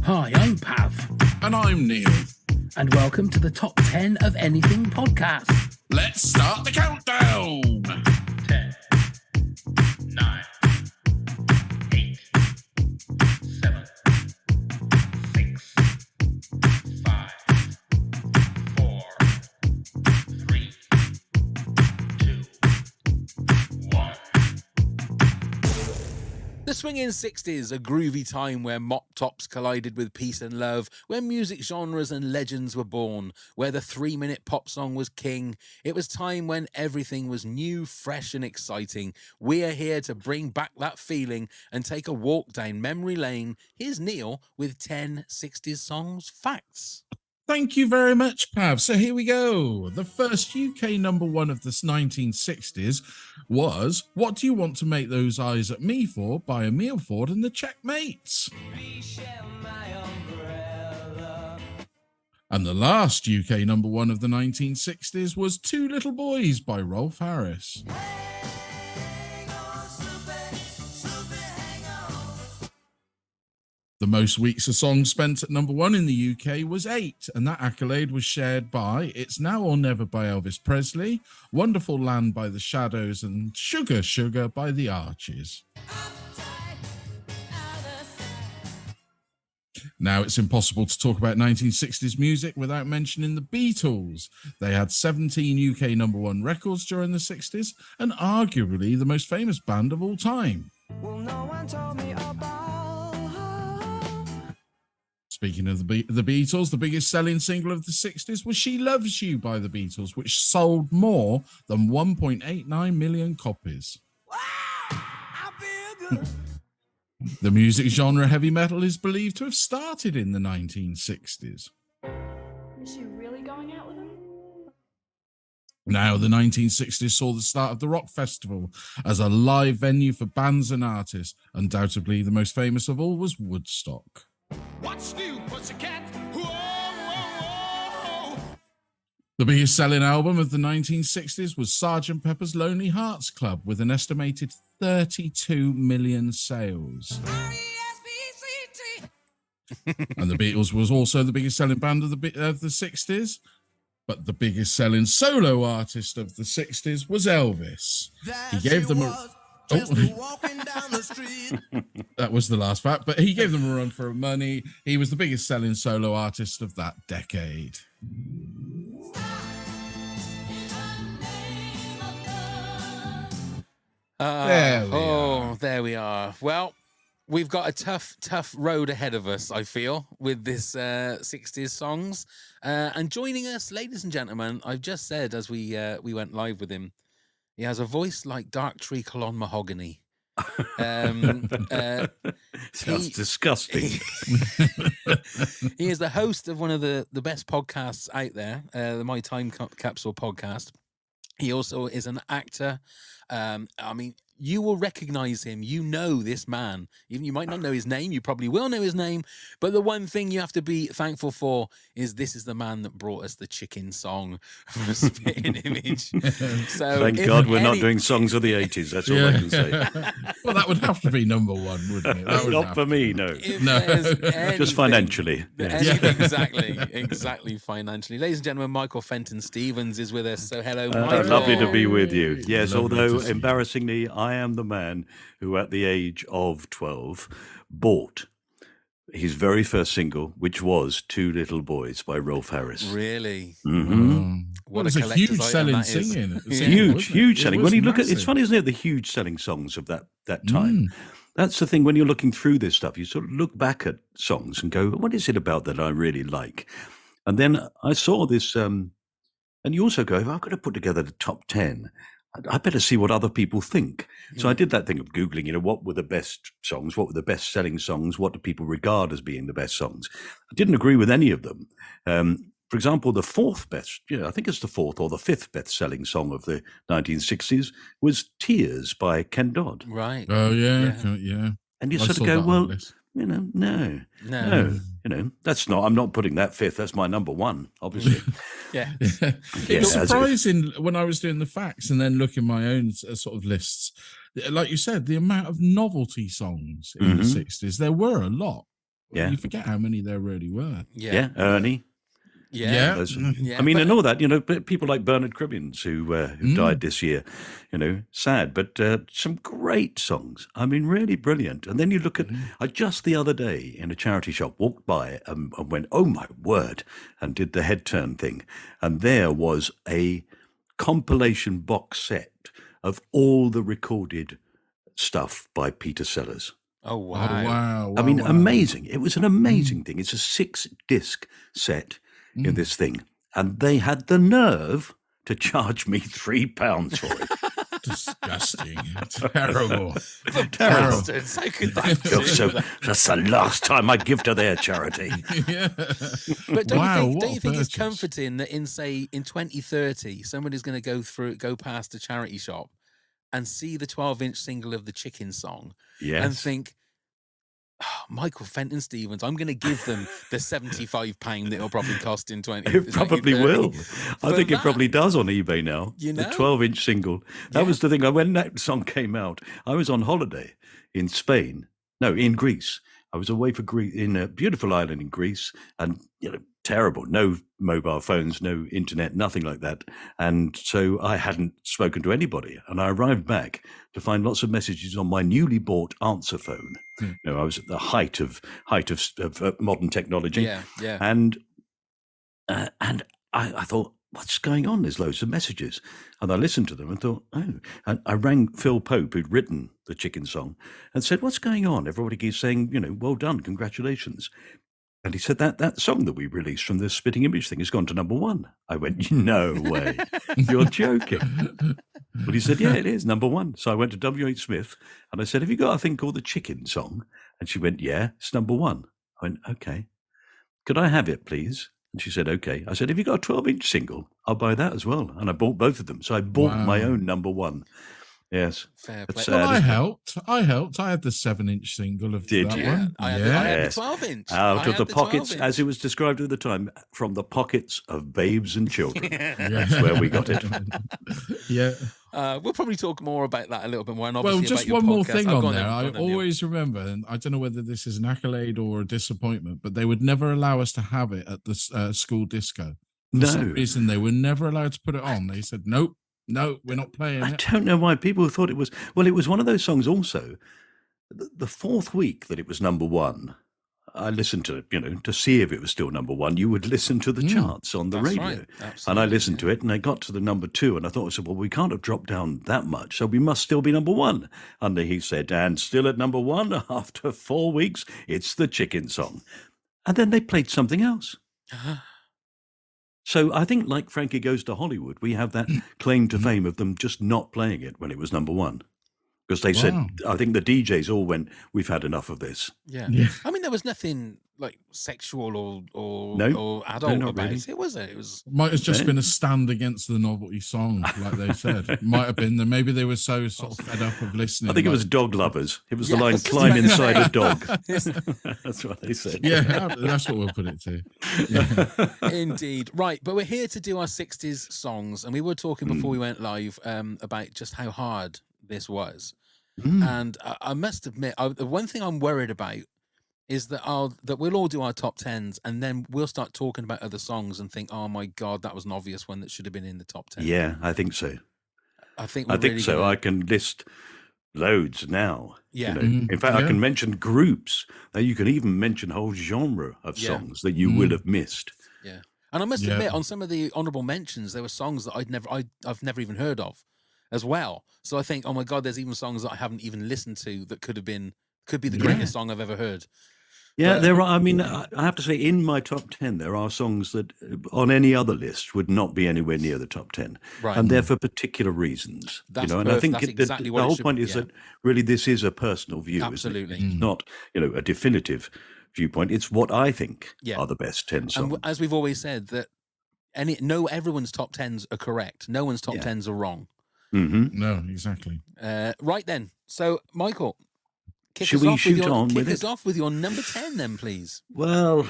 Hi, I'm Pav. And I'm Neil. And welcome to the Top 10 of Anything podcast. Let's start the countdown. 10, 9, 8, 7, 6, 5, 4, 3, 2, 1. The swinging 60s, a groovy time where mop tops collided with peace and love, where music genres and legends were born, where the 3-minute pop song was king. It was time when everything was new, fresh and exciting. We are here to bring back that feeling and take a walk down memory lane. Here's Neil with 10 60s songs facts. Thank you very much, Pav. So here we go. The first UK number one of the 1960s was What Do You Want to Make Those Eyes at Me For by Emile Ford and the Checkmates. And the last UK number one of the 1960s was Two Little Boys by Rolf Harris. The most weeks a song spent at number one in the UK was 8, and that accolade was shared by It's Now or Never by Elvis Presley, Wonderful Land by The Shadows, and Sugar Sugar by The Archies. Now, it's impossible to talk about 1960s music without mentioning the Beatles. They had 17 UK number one records during the 60s, and arguably the most famous band of all time. Well, no one told me about. Speaking of the Beatles, the biggest selling single of the 60s was She Loves You by the Beatles, which sold more than 1.89 million copies. Wow, I feel good. The music genre heavy metal is believed to have started in the 1960s. Is she really going out with him? Now, the 1960s saw the start of the Rock Festival as a live venue for bands and artists. Undoubtedly, the most famous of all was Woodstock. What's new, pussycat? Whoa, whoa, whoa. The biggest selling album of the 1960s was Sgt. Pepper's Lonely Hearts Club, with an estimated 32 million sales. R-E-S-P-C-T. And the Beatles was also the biggest selling band of the 60s. But the biggest selling solo artist of the 60s was Elvis. He gave them walking down the street. That was the last fact, but he gave them a run for money. He was the biggest selling solo artist of that decade. There we are. Well, we've got a tough road ahead of us, I feel, with this 60s songs. And joining us, ladies and gentlemen, I've just said as we went live with him, he has a voice like dark treacle on mahogany. Sounds disgusting. He is the host of one of the best podcasts out there, the My Time Capsule Podcast. He also is an actor. You will recognize him. You know this man. Even you might not know his name. You probably will know his name. But the one thing you have to be thankful for is this is the man that brought us the chicken song from Spitting Image. So thank God we're not doing songs of the 80s. That's all I can say. Well, that would have to be number one, wouldn't it? That would Not for me, no. Just financially. Exactly financially. Ladies and gentlemen, Michael Fenton Stevens is with us. So hello, Michael. Lovely to be with you. Yes, Lovely although to see you. embarrassingly, I am the man who at the age of 12 bought his very first single, which was Two Little Boys by Rolf Harris. Really? Mm-hmm. What was a a huge collector's item selling that is. singing. Huge selling. When you look at it's massive. funny, isn't it? The huge selling songs of that time. That's the thing. When you're looking through this stuff, you sort of look back at songs and go, "What is it about that I really like?" And then I saw this, and you also go, "If I'm going to put together the top 10, I better see what other people think." So I did that thing of Googling, what were the best songs? What were the best selling songs? What do people regard as being the best songs? I didn't agree with any of them. For example, the fourth best, I think it's the fourth or the fifth best selling song of the 1960s was Tears by Ken Dodd. Right. Oh, yeah. And you I sort saw of go, that on well, the list. no, No. that's not, I'm not putting that fifth. That's my number one, obviously. Yeah. It was surprising when I was doing the facts and then looking my own sort of lists. Like you said, the amount of novelty songs in the 60s, there were a lot. Yeah. You forget how many there really were. Yeah, Ernie. Yeah. Those- Yeah, I mean, but- and all that, but people like Bernard Cribbins who died this year, sad, but some great songs. I mean, really brilliant. And then you look at, I just the other day in a charity shop walked by and went, oh my word, and did the head turn thing. And there was a compilation box set of all the recorded stuff by Peter Sellers. Oh, Oh, wow. wow. I mean, wow. amazing. It was an amazing thing. It's a 6-disc set in this thing. And they had the nerve to charge me £3 for it. Disgusting. Terrible. Terrible. Bastards, how could that Oh, do so that? that's the last time I give to their charity. Yeah. But don't Wow, you what think a it's purchase. comforting that in 2030 somebody's going to go past a charity shop and see the 12-inch single of the Chicken song and Yes. think, oh, Michael Fenton Stevens, I'm going to give them the £75 that it'll probably cost in 20. It probably 2030 will. I for think that. it probably does on eBay now. You The know? 12-inch single. That was the thing. When that song came out, I was on holiday in Spain. No, in Greece. I was away for Greece, in a beautiful island in Greece, and terrible. No mobile phones, no internet, nothing like that. And so I hadn't spoken to anybody. And I arrived back to find lots of messages on my newly bought answer phone. I was at the height of modern technology. Yeah, yeah. And I thought, what's going on? There's loads of messages. And I listened to them and thought, oh. And I rang Phil Pope, who'd written the Chicken song, and said, what's going on? Everybody keeps saying, well done, congratulations. And he said, that song that we released from the Spitting Image thing has gone to #1. I went, no way. You're joking. But he said, yeah, it is #1. So I went to W.H. Smith and I said, have you got a thing called the Chicken song? And she went, yeah, it's #1. I went, okay. Could I have it, please? And she said, okay. I said, have you got a 12-inch single? I'll buy that as well. And I bought both of them. So I bought my Wow. own #1. Yes. Fair That's play. Well, sad, I isn't it? helped. I had the 7-inch single of Did that you? one. I had Yeah. the 12-inch. Out of the pockets, as it was described at the time, from the pockets of babes and children. That's where we got it. Yeah. We'll probably talk more about that a little bit more. And Well, obviously just about your one more podcast. thing Oh, on go there. then, I go on then, Neil. always remember, and I don't know whether this is an accolade or a disappointment, but they would never allow us to have it at the school disco. For some No. reason, they were never allowed to put it on. They said, nope, we're not playing I it. don't know why people thought it was. Well, it was one of those songs also. The fourth week that it was #1, I listened to it, to see if it was still #1. You would listen to the charts on the That's radio. right. And I Absolutely, listened to it and I got to the #2 and I thought, well, we can't have dropped down that much. So we must still be #1. And he said, and still at #1 after 4 weeks, it's the Chicken song. And then they played something else. So I think, like Frankie Goes to Hollywood, we have that claim to fame of them just not playing it when it was #1. Because they said, Wow. I think the DJs all went, we've had enough of this. Yeah. Yeah. I mean, there was nothing like sexual or No. adult not about really. it. It was Might have just Yeah. been a stand against the novelty song, like they said. Might have been that maybe they were so sort of fed up of listening. I think it was like- dog lovers. It was Yeah, the line, I was just climb about to inside say. a dog. That's what they said. Yeah, that's what we'll put it to. Yeah. Indeed. Right. But we're here to do our 60s songs. And we were talking before we went live about just how hard this was. And I must admit, the one thing I'm worried about is that we'll all do our top 10s and then we'll start talking about other songs and think, oh my God, that was an obvious one that should have been in the top 10. Yeah, I think so. I think I think so. I can list loads now. Yeah. In fact, I Yeah. can mention groups. Now, you can even mention whole genre of Yeah. songs that you will have missed. Yeah. And I must Yeah. admit, on some of the honourable mentions, there were songs that I've never even heard of as well. So I think, oh my God, there's even songs that I haven't even listened to that could be the greatest song I've ever heard. Yeah, But- there are. I mean, I have to say, in my top 10, there are songs that on any other list would not be anywhere near the top 10. Right. And they're for particular reasons. That's and I think that's exactly what the it whole should point be, is yeah. that really this is a personal view. isn't it? Absolutely. It's not, a definitive viewpoint. It's what I think Yeah. are the best 10 songs. And as we've always said, that everyone's top 10s are correct. No one's top Yeah. 10s are wrong. Mm-hmm. No, exactly. Right then. So, Michael, Should we shoot on with kick us it? off with your number 10 then, please. Well,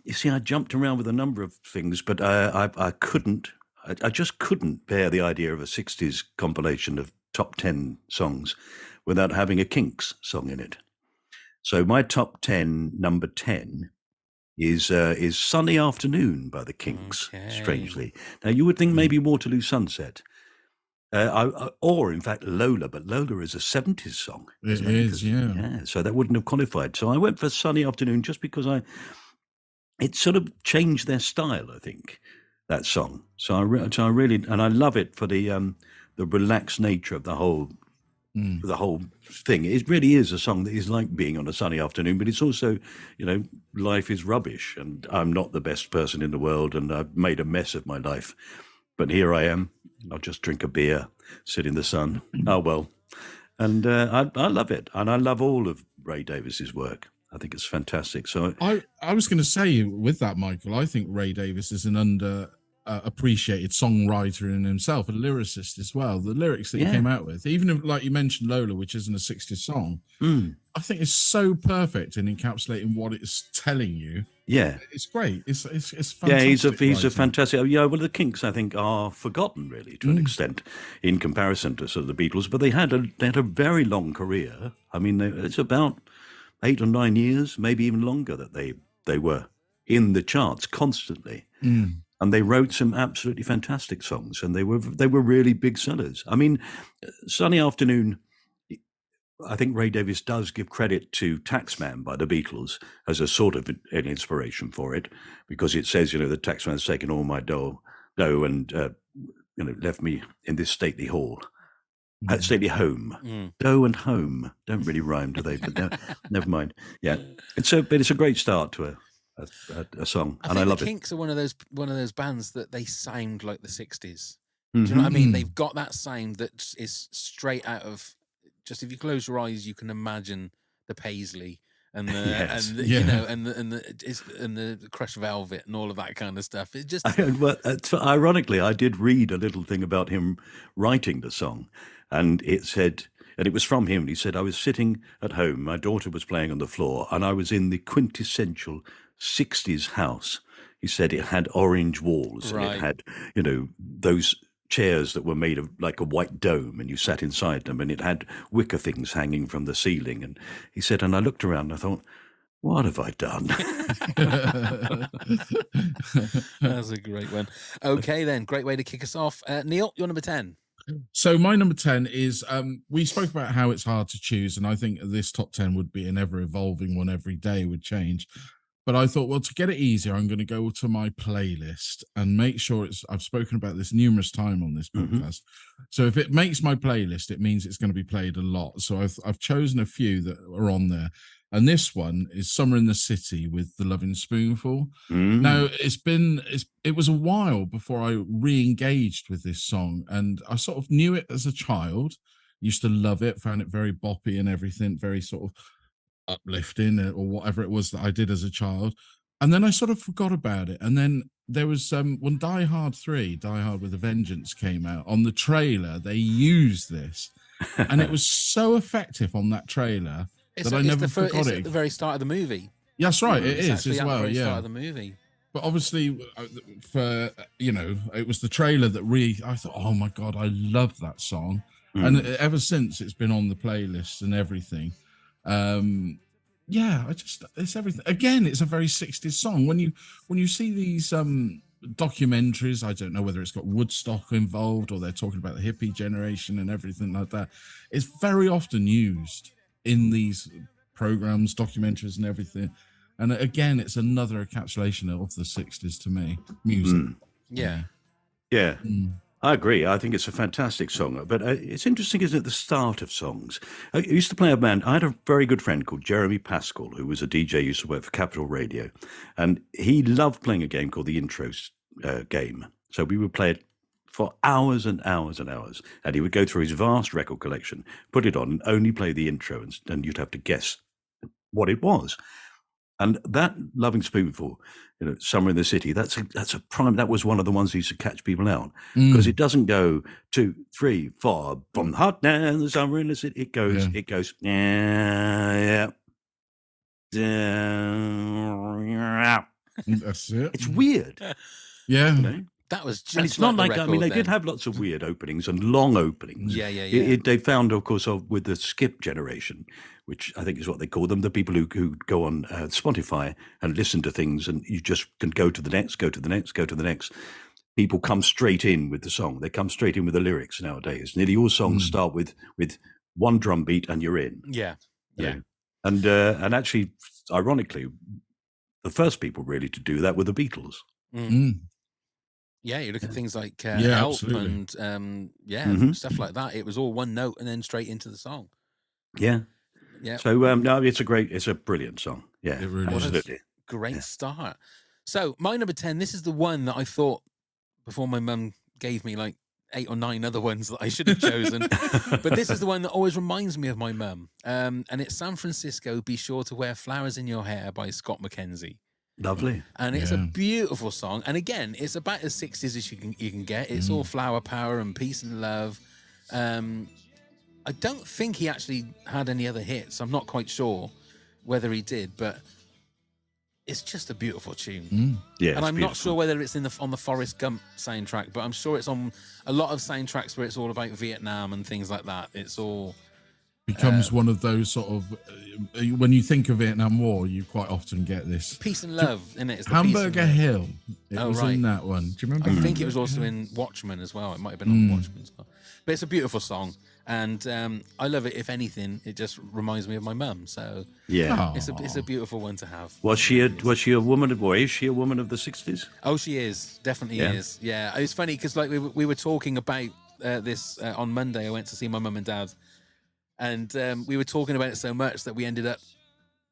you see, I jumped around with a number of things, but I couldn't. I just couldn't bear the idea of a 60s compilation of top 10 songs without having a Kinks song in it. So my top 10, number 10, is Sunny Afternoon by the Kinks, Okay. strangely. Now, you would think maybe Waterloo Sunset, or in fact Lola, but Lola is a 70s song. It isn't it? is, Because- yeah. So that wouldn't have qualified. So I went for Sunny Afternoon just because it sort of changed their style, I think, that song. So I really, and I love it for the relaxed nature of the whole thing. It really is a song that is like being on a sunny afternoon, but it's also, life is rubbish and I'm not the best person in the world and I've made a mess of my life. But here I am. I'll just drink a beer, sit in the sun. Oh, well. And I love it. And I love all of Ray Davis's work. I think it's fantastic. So I was going to say with that, Michael, I think Ray Davis is an appreciated songwriter in himself, a lyricist as well. The lyrics that he came out with, even if, like you mentioned, Lola, which isn't a 60s song, I think is so perfect in encapsulating what it's telling you. Yeah, it's great. It's fantastic. Yeah, he's a fantastic. Yeah, well, the Kinks, I think, are forgotten really to an extent in comparison to sort of the Beatles. But they had a very long career. I mean, it's about 8 or 9 years, maybe even longer, that they were in the charts constantly. And they wrote some absolutely fantastic songs, and they were really big sellers. I mean, Sunny Afternoon, I think Ray Davis does give credit to Taxman by the Beatles as a sort of an inspiration for it, because it says, the Taxman's taken all my dough and left me in this stately hall. Stately home. Dough and home don't really rhyme, do they? But never mind. Yeah, but it's a great start to a song, and I love the it. Kinks are one of those bands that they sound like the 60s. Do you know what I mean? They've got that sound that is straight out of, just if you close your eyes, you can imagine the Paisley and the and the crushed velvet and all of that kind of stuff. It just ironically, I did read a little thing about him writing the song, and it said, and it was from him. And he said, I was sitting at home, my daughter was playing on the floor, and I was in the quintessential 60s house. He said it had orange walls, and it had, those chairs that were made of like a white dome, and you sat inside them, and it had wicker things hanging from the ceiling. And he said, and I looked around and I thought, what have I done? That's a great one. Okay, then, great way to kick us off. Neil, you're number 10. So my number 10 is, we spoke about how it's hard to choose, and I think this top 10 would be an ever-evolving one. Every day would change. But I thought, well, to get it easier, I'm going to go to my playlist and make sure I've spoken about this numerous times on this podcast. So if it makes my playlist, it means it's going to be played a lot. So I've chosen a few that are on there. And this one is Summer in the City with The Lovin' Spoonful. Now, it was a while before I re-engaged with this song, and I sort of knew it as a child, used to love it, found it very boppy and everything, very sort of uplifting, or whatever it was that I did as a child. And then I sort of forgot about it. And then there was when Die Hard 3, Die Hard with a Vengeance came out, on the trailer, they used this. And it was so effective on that trailer that I never forgot it. It's at the very start of the movie. That's right, it is as well, the start of the movie. But obviously, for it was the trailer that really, I thought, oh my God, I love that song. And ever since, it's been on the playlist and everything. It's everything. Again, it's a very 60s song. When you see these documentaries, I don't know whether it's got Woodstock involved or they're talking about the hippie generation and everything like that, it's very often used in these programs, documentaries and everything. And again, it's another encapsulation of the 60s to me, music. Yeah. I agree. I think it's a fantastic song. But it's interesting, isn't it, the start of songs? I used to play a band. I had a very good friend called Jeremy Pascal, who was a DJ, used to work for Capital Radio. And he loved playing a game called the Intro game. So we would play it for hours and hours and hours. And he would go through his vast record collection, put it on, and only play the intro. And you'd have to guess what it was. And that Loving Spoonful, Summer in the City, that's a prime. That was one of the ones that used to catch people out, because it doesn't go 2, 3, 4, from hot now, summer in the city. It goes, yeah. That's it. It's weird. Yeah. That was just And it's not like like, the I mean, they record did then. have lots of weird openings and long openings. Yeah. They found, of course, with the skip generation, which I think is what they call them, the people who go on Spotify and listen to things, and you just can go to the next, go to the next, go to the next. People come straight in with the song. They come straight in with the lyrics nowadays. Nearly all songs start with one drum beat and you're in. Yeah. And actually, ironically, the first people really to do that were the Beatles. Yeah, you look at things like Yeah, Help absolutely. and stuff like that. It was all one note and then straight into the song. Yeah. Yeah. So no, it's a brilliant song. Yeah, It really is. absolutely. Great start. So my number 10, this is the one that I thought before my mum gave me like 8 or 9 other ones that I should have chosen. But this is the one that always reminds me of my mum. And it's San Francisco, Be Sure to Wear Flowers in Your Hair by Scott McKenzie. Lovely. And it's a beautiful song. And again, it's about as 60s as you can get. It's all flower power and peace and love. I don't think he actually had any other hits. I'm not quite sure whether he did, but it's just a beautiful tune. Yeah, and I'm not sure whether it's on the Forrest Gump soundtrack, but I'm sure it's on a lot of soundtracks where it's all about Vietnam and things like that. It's all becomes one of those sort of when you think of Vietnam War, you quite often get this peace and love in it. It's the Hamburger peace and love. Hill. It was in that one. Do you remember? I think it was also in Watchmen as well. It might have been on Watchmen as well. But it's a beautiful song, and I love it. If anything, it just reminds me of my mum. So yeah, it's a beautiful one to have. Was she a woman of, or is she a woman of the 60s? Oh, she is. Definitely is. Yeah. It's funny because like we were talking about this on Monday. I went to see my mum and dad, and we were talking about it so much that we ended up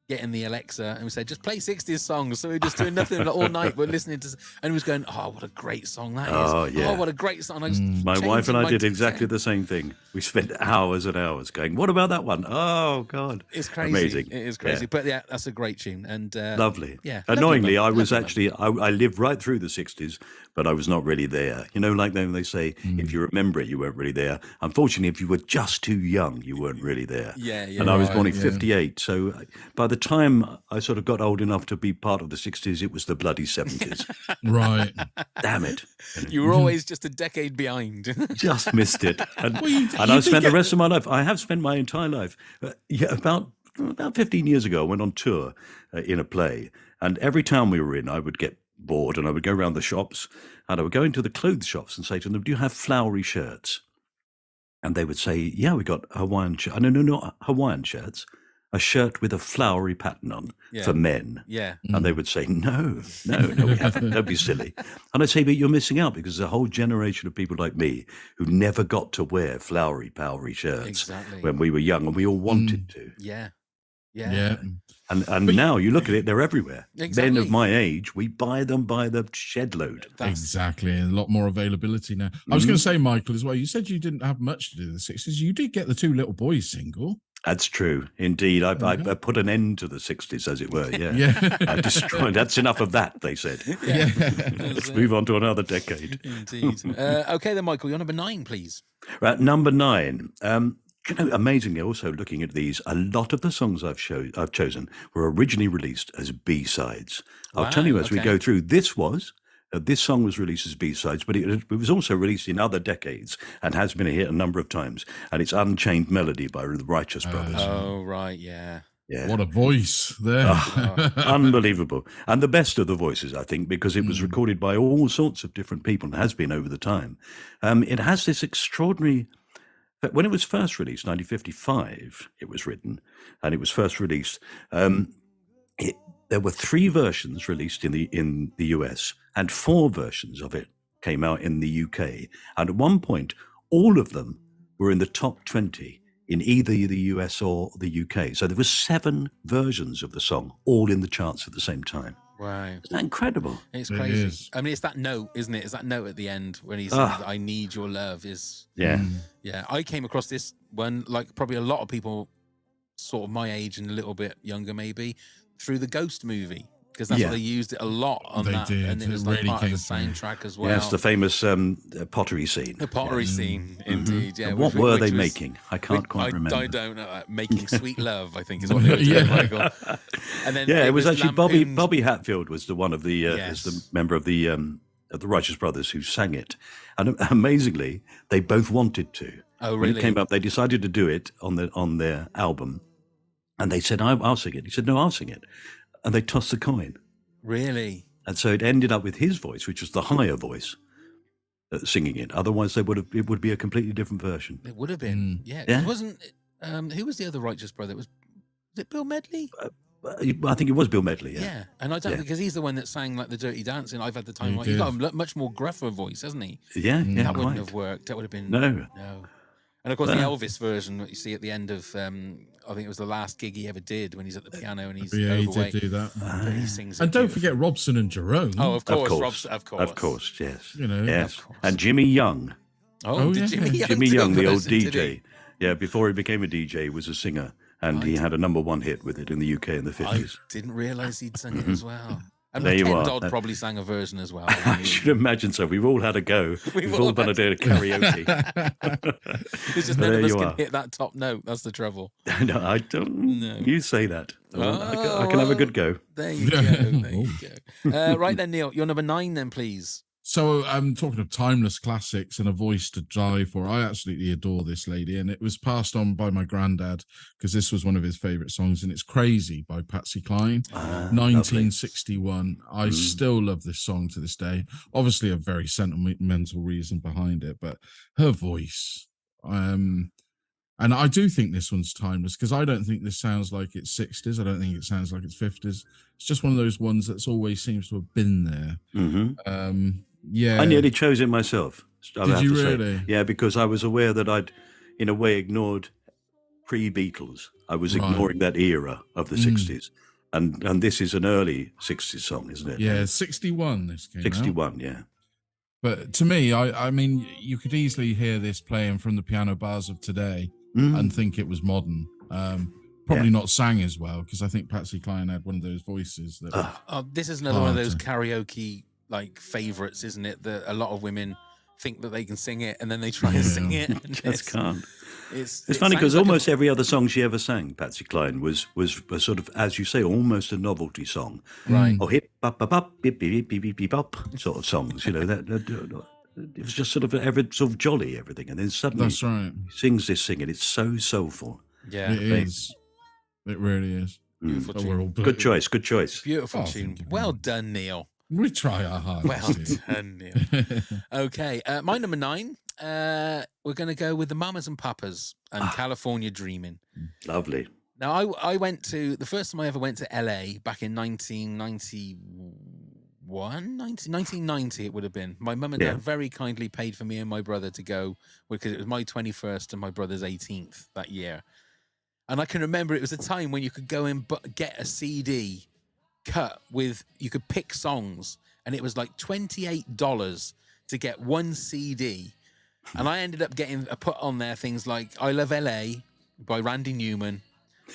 getting the Alexa and we said, just play 60s songs. So we were just doing nothing all night but listening to, and he was going, oh, what a great song that is. Oh, yeah. Oh, what a great song. I just My wife and I did exactly the the same thing. We spent hours and hours going, what about that one? Oh, God. It's crazy. Amazing. It is crazy. Yeah. But yeah, that's a great tune. And Lovely. Yeah. Annoyingly, I was Lovely, actually, I lived right through the 60s, but I was not really there. You know, like they say, if you remember it, you weren't really there. Unfortunately, if you were just too young, you weren't really there. Yeah. And I was born in 58. So by the time I sort of got old enough to be part of the 60s, it was the bloody 70s. Right. Damn it. You were always just a decade behind. Just missed it. And, you I've spent did the rest of my life, I have spent my entire life, about 15 years ago, I went on tour in a play. And every town we were in, I would get bored and I would go around the shops and I would go into the clothes shops and say to them, do you have flowery shirts? And they would say, yeah, we got Hawaiian shirts. No, not Hawaiian shirts. A shirt with a flowery pattern on for men. Yeah. And they would say, no, we haven't. Don't be silly. And I'd say, but you're missing out because there's a whole generation of people like me who never got to wear flowery, powery shirts when we were young and we all wanted to. Yeah. And now you look at it, they're everywhere. Exactly. Men of my age, we buy them by the shed load. Exactly. A lot more availability now. I was going to say, Michael, as well, you said you didn't have much to do with the 60s. You did get the Two Little Boys single. That's true. Indeed. I put an end to the 60s, as it were. Yeah. Yeah. I destroyed. That's enough of that, they said. Yeah. Let's move on to another decade. Indeed. Okay, then, Michael, you're number 9, please. Right, number 9. You know, amazingly, also looking at these, a lot of the songs I've chosen were originally released as B-sides. I'll tell you as we go through. This song was released as B-sides, but it was also released in other decades and has been a hit a number of times. And it's Unchained Melody by the Righteous Brothers. Oh, right, yeah. Yeah. What a voice there. Unbelievable. And the best of the voices, I think, because it was recorded by all sorts of different people and has been over the time. It has this extraordinary... When it was first released, 1955, it was written, and it was first released. There were 3 versions released in the US, and 4 versions of it came out in the UK. And at one point, all of them were in the top 20 in either the US or the UK. So there were 7 versions of the song, all in the charts at the same time. Right. Isn't that incredible? It's crazy. It is. I mean, it's that note, isn't it? It's that note at the end when he says, I need your love is... Yeah. Yeah. I came across this one, like probably a lot of people sort of my age and a little bit younger maybe, through the Ghost movie. Because that's what they used it a lot on They that. did. And it was It like really part of the came soundtrack as well. Yes, the famous pottery scene. The pottery scene, indeed. Yeah. And what were they making? I can't quite remember. I don't know. Making Sweet Love, I think is what they were doing, Michael. And then Yeah, it was actually lampooned. Bobby Hatfield was the one of the was the member of the the Righteous Brothers who sang it, and amazingly, they both wanted to. Oh, When really? it came up, they decided to do it on their album, and they said, "I'll sing it." He said, "No, I'll sing it," and they tossed the coin, Really? and so it ended up with his voice, which was the higher voice, singing it. Otherwise, it would be a completely different version. It would have been. Yeah. Yeah. It wasn't. Who was the other Righteous Brother? Was it Bill Medley? I think it was Bill Medley. Yeah. And I don't Yeah. because he's the one that sang like the Dirty Dancing. I've had the time. He Like, he's got did. a much more gruffer voice, hasn't he? Yeah, yeah, That wouldn't quite. have worked. That would have been No. And of course, the No. Elvis version that you see at the end of, I think it was the last gig he ever did when he's at the piano and he's Yeah, he overweight. did do that. But he sings. And it don't beautifully. forget Robson and Jerome. Oh, of course, Of course, of course, yes. You know, Yes. Of course. And Jimmy Young. Oh, Oh, did yeah. Jimmy Young? Jimmy do a Young, the old version, did he? DJ. Yeah, before he became a DJ, he was a singer, and he had a #1 hit with it in the UK in the I 50s. didn't realise he'd sung it as well. And There you Ken are. Dodd probably sang a version as well. I should imagine so. We've all had a go. We've all all done a had day of karaoke. It's just There none of us you can are. hit that top note. That's the trouble. No, I don't. No. You say that. I can have a good go. There you go. There you go. Right then, Neil, you're number 9 then, please. So I'm talking of timeless classics and a voice to die for. I absolutely adore this lady, and it was passed on by my granddad because this was one of his favorite songs, and it's "Crazy" by Patsy Cline, 1961. I still love this song to this day. Obviously, a very sentimental reason behind it, but her voice. And I do think this one's timeless because I don't think this sounds like it's 60s. I don't think it sounds like it's 50s. It's just one of those ones that's always seems to have been there. Mm-hmm. Yeah. I nearly chose it myself. Did you really? Yeah, because I was aware that I'd, in a way, ignored pre-Beatles. I was ignoring that era of the 60s. And this is an early 60s song, isn't it? Yeah, 61 this came out. 61, yeah. But to me, I mean, you could easily hear this playing from the piano bars of today and think it was modern. Probably not sang as well, because I think Patsy Cline had one of those voices that... This is another one of those karaoke like favorites, isn't it? That a lot of women think that they can sing it and then they try and sing it. And Just can't. It's funny because sounds like almost every other song she ever sang, Patsy Cline, was sort of, as you say, almost a novelty song. Right. Or hip, bop, bop, bop, beep, beep, beep, beep, beep, bop, sort of songs, you know. It was just sort of jolly, everything. And then suddenly That's right. he sings this thing and it's so soulful. Yeah. It is. It really is. Beautiful But tune. we're all Good choice, good choice. Beautiful Oh, tune. thank you. Well done, Neil. We try our hardest. Well done, Neil. Okay, my number 9. We're going to go with the Mamas and Papas and California Dreaming. Lovely. Now, I went to the first time I ever went to LA back in 1990. It would have been. My mum and dad very kindly paid for me and my brother to go because it was my 21st and my brother's 18th that year. And I can remember it was a time when you could go and get a CD cut with, you could pick songs, and it was like $28 to get one CD. And I ended up getting put on there things like I Love LA by Randy Newman.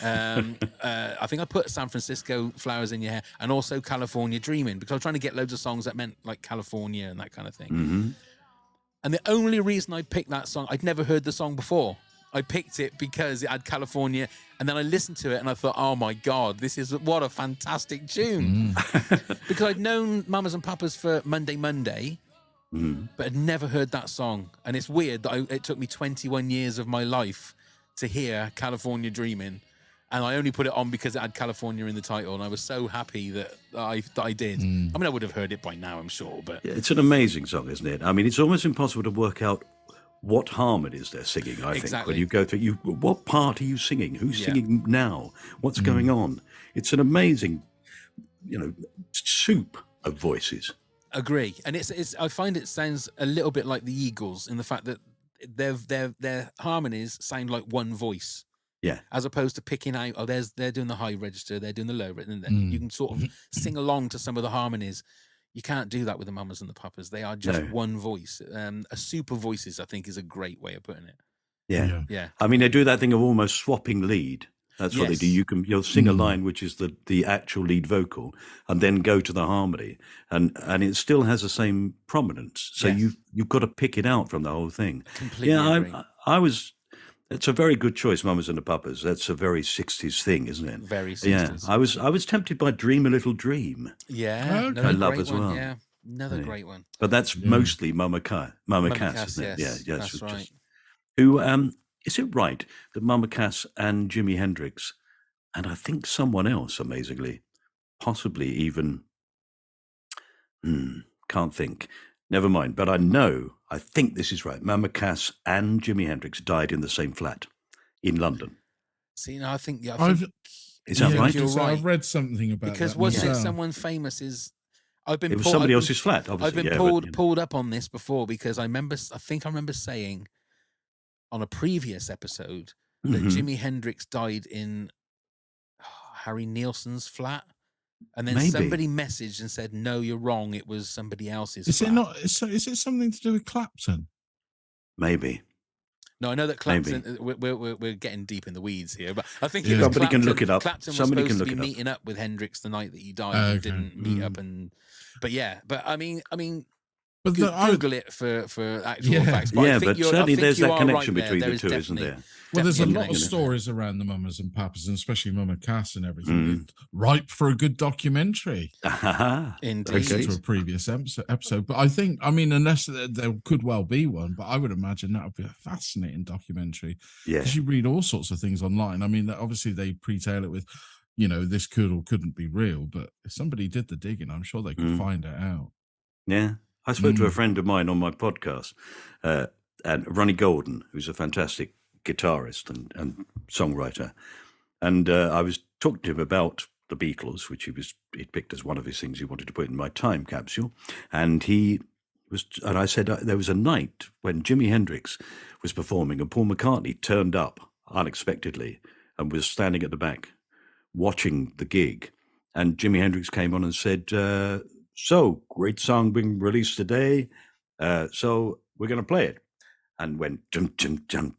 I think I put San Francisco Flowers in Your Hair and also California Dreaming because I was trying to get loads of songs that meant like California and that kind of thing. Mm-hmm. And the only reason I picked that song, I'd never heard the song before. I picked it because it had California, and then I listened to it and I thought, oh my God, what a fantastic tune. Because I'd known Mamas and Papas for Monday, but I'd never heard that song. And it's weird that it took me 21 years of my life to hear California Dreaming, and I only put it on because it had California in the title, and I was so happy that I did. I mean, I would have heard it by now, I'm sure, but... Yeah, it's an amazing song, isn't it? I mean, it's almost impossible to work out what harmonies they're singing, I think. Exactly. When you go through, what part are you singing? Who's singing now? What's going on? It's an amazing, soup of voices. Agree. And it's I find it sounds a little bit like the Eagles in the fact that their harmonies sound like one voice. Yeah. As opposed to picking out, they're doing the high register, they're doing the low register, and then you can sort of sing along to some of the harmonies. You can't do that with the Mamas and the Papas. They are just one voice. A super voices, I think, is a great way of putting it. Yeah. I mean, they do that thing of almost swapping lead. That's what they do. You'll sing a line which is the actual lead vocal, and then go to the harmony, and it still has the same prominence. So you've got to pick it out from the whole thing. Completely agree. I was. It's a very good choice, Mamas and the Papas. That's a very 60s thing, isn't it? Very 60s. Yeah, I was tempted by Dream a Little Dream. Yeah, Okay. I love great as one, well. Yeah, Another Yeah. great one. But that's mostly Mama Cass, isn't it? Yes, Yeah, that's right. Who is it right that Mama Cass and Jimi Hendrix, and I think someone else, amazingly, possibly even can't think. Never mind. But I think this is right. Mama Cass and Jimi Hendrix died in the same flat in London. See, no, I think I've Is that yeah, right? you're right. I've read something about because that wasn't it myself. someone famous? I've been It was pulled- somebody I've been- else's flat, obviously. I've been yeah, pulled but, you know. pulled up on this before because I think I remember saying on a previous episode that Mhm. Jimi Hendrix died in Harry Nilsson's flat, and then Maybe. somebody messaged and said, "No, you're wrong. It was somebody else's Is flat." it not? Is it something to do with Clapton? Maybe. No, I know that Clapton. We're getting deep in the weeds here, but I think Yeah. it was Somebody can look it up. Clapton was Somebody supposed can to look be it up. meeting up with Hendrix the night that he died and Okay. didn't meet up, but I mean, But Google it for actual Yeah. facts. But I Yeah, think but you're- I certainly think there's you that are connection right there. between There the is two, isn't definitely- there? well, there's a definitely lot of connection. stories around the mamas and papas, and especially Mama Cass and everything. It's ripe for a good documentary. Indeed. Okay. To a previous episode. But I mean, unless there could well be one, but I would imagine that would be a fascinating documentary. Yeah. Because you read all sorts of things online. I mean, obviously they pre-tail it with, this could or couldn't be real, but if somebody did the digging, I'm sure they could find it out. Yeah. I spoke to a friend of mine on my podcast, and Ronnie Golden, who's a fantastic guitarist and songwriter. And I was talking to him about the Beatles, which he'd picked as one of his things he wanted to put in My Time Capsule. And I said there was a night when Jimi Hendrix was performing and Paul McCartney turned up unexpectedly and was standing at the back watching the gig. And Jimi Hendrix came on and said, so, great song being released today. So we're going to play it. And went, jum, jum, jum,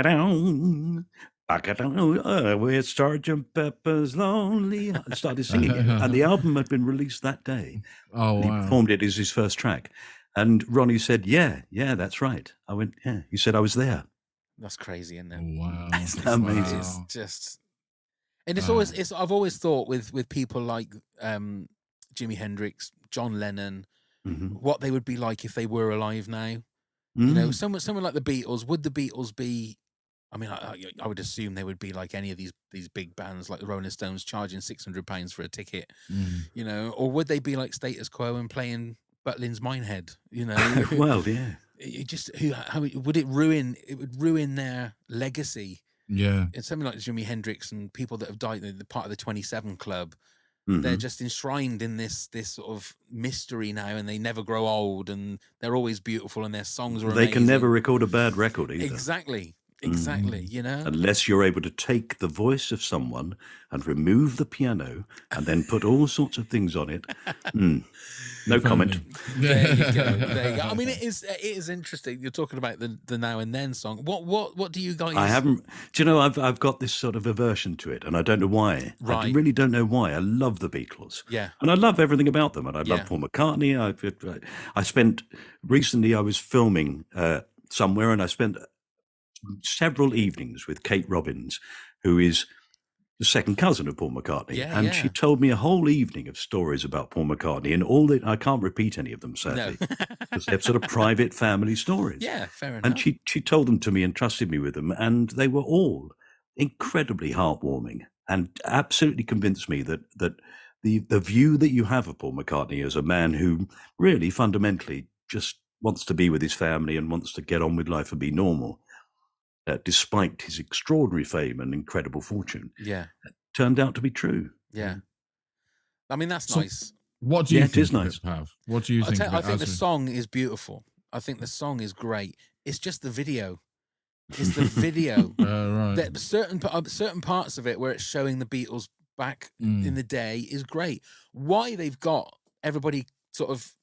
chunka-daka-down, baka-down, we're Sergeant Pepper's Lonely. I started singing it. And the album had been released that day. Oh, He wow. performed it as his first track. And Ronnie said, yeah, that's right. I went, yeah. He said, I was there. That's crazy, isn't it? Oh, wow. It's amazing. It's just, and it's I've always thought with people like Jimi Hendrix, John Lennon, what they would be like if they were alive now. Someone like the Beatles. Would the Beatles be? I mean, I would assume they would be like any of these big bands, like the Rolling Stones, charging £600 for a ticket. Or would they be like Status Quo and playing Butlin's Minehead? Well, yeah. How would it ruin? It would ruin their legacy. Yeah. It's something like Jimi Hendrix and people that have died, the part of the 27 Club. They're just enshrined in this sort of mystery now, and they never grow old, and they're always beautiful, and their songs are amazing. They can never record a bad record either. Exactly. Unless you're able to take the voice of someone and remove the piano and then put all sorts of things on it. No comment. There you go. I mean, it is interesting. You're talking about the Now and Then song. What do you guys? I haven't. Do you know? I've got this sort of aversion to it, and I don't know why. I Right. really don't know why. I love the Beatles. Yeah. And I love everything about them, and I Yeah. love Paul McCartney. I spent recently. I was filming somewhere, and I spent several evenings with Kate Robbins, who is the second cousin of Paul McCartney. Yeah, She told me a whole evening of stories about Paul McCartney, and I can't repeat any of them, sadly, because they're sort of private family stories. Yeah, fair enough. And she told them to me and trusted me with them, and they were all incredibly heartwarming and absolutely convinced me that the view that you have of Paul McCartney as a man who really fundamentally just wants to be with his family and wants to get on with life and be normal, despite his extraordinary fame and incredible fortune, turned out to be true. Yeah. I mean, that's So- nice. What do you think it is of nice. it, Pav? What do you think of it? I think the as a- song is beautiful. I think the song is great. It's just the video. It's the video. right. That certain parts of it where it's showing the Beatles back in the day is great. Why they've got everybody sort of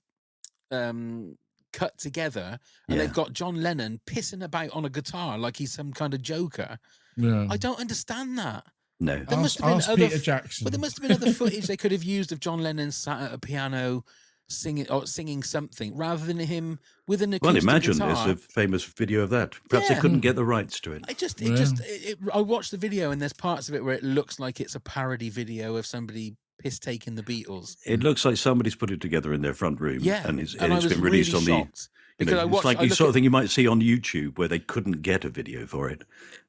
cut together and they've got John Lennon pissing about on a guitar like he's some kind of joker. Yeah. I don't understand that. No. There must have been Ask other Peter Jackson. But there must have been other footage they could have used of John Lennon sat at a piano singing something rather than him with an acoustic Well, imagine guitar. there's a famous video of that. Perhaps they Yeah. couldn't get the rights to it. I watched the video and there's parts of it where it looks like it's a parody video of somebody piss taking the Beatles. It looks like somebody's put it together in their front room. Yeah, and it's I was been released really on shocked the. because I it's watched. like I the look sort at- of thing you might see on YouTube where they couldn't get a video for it.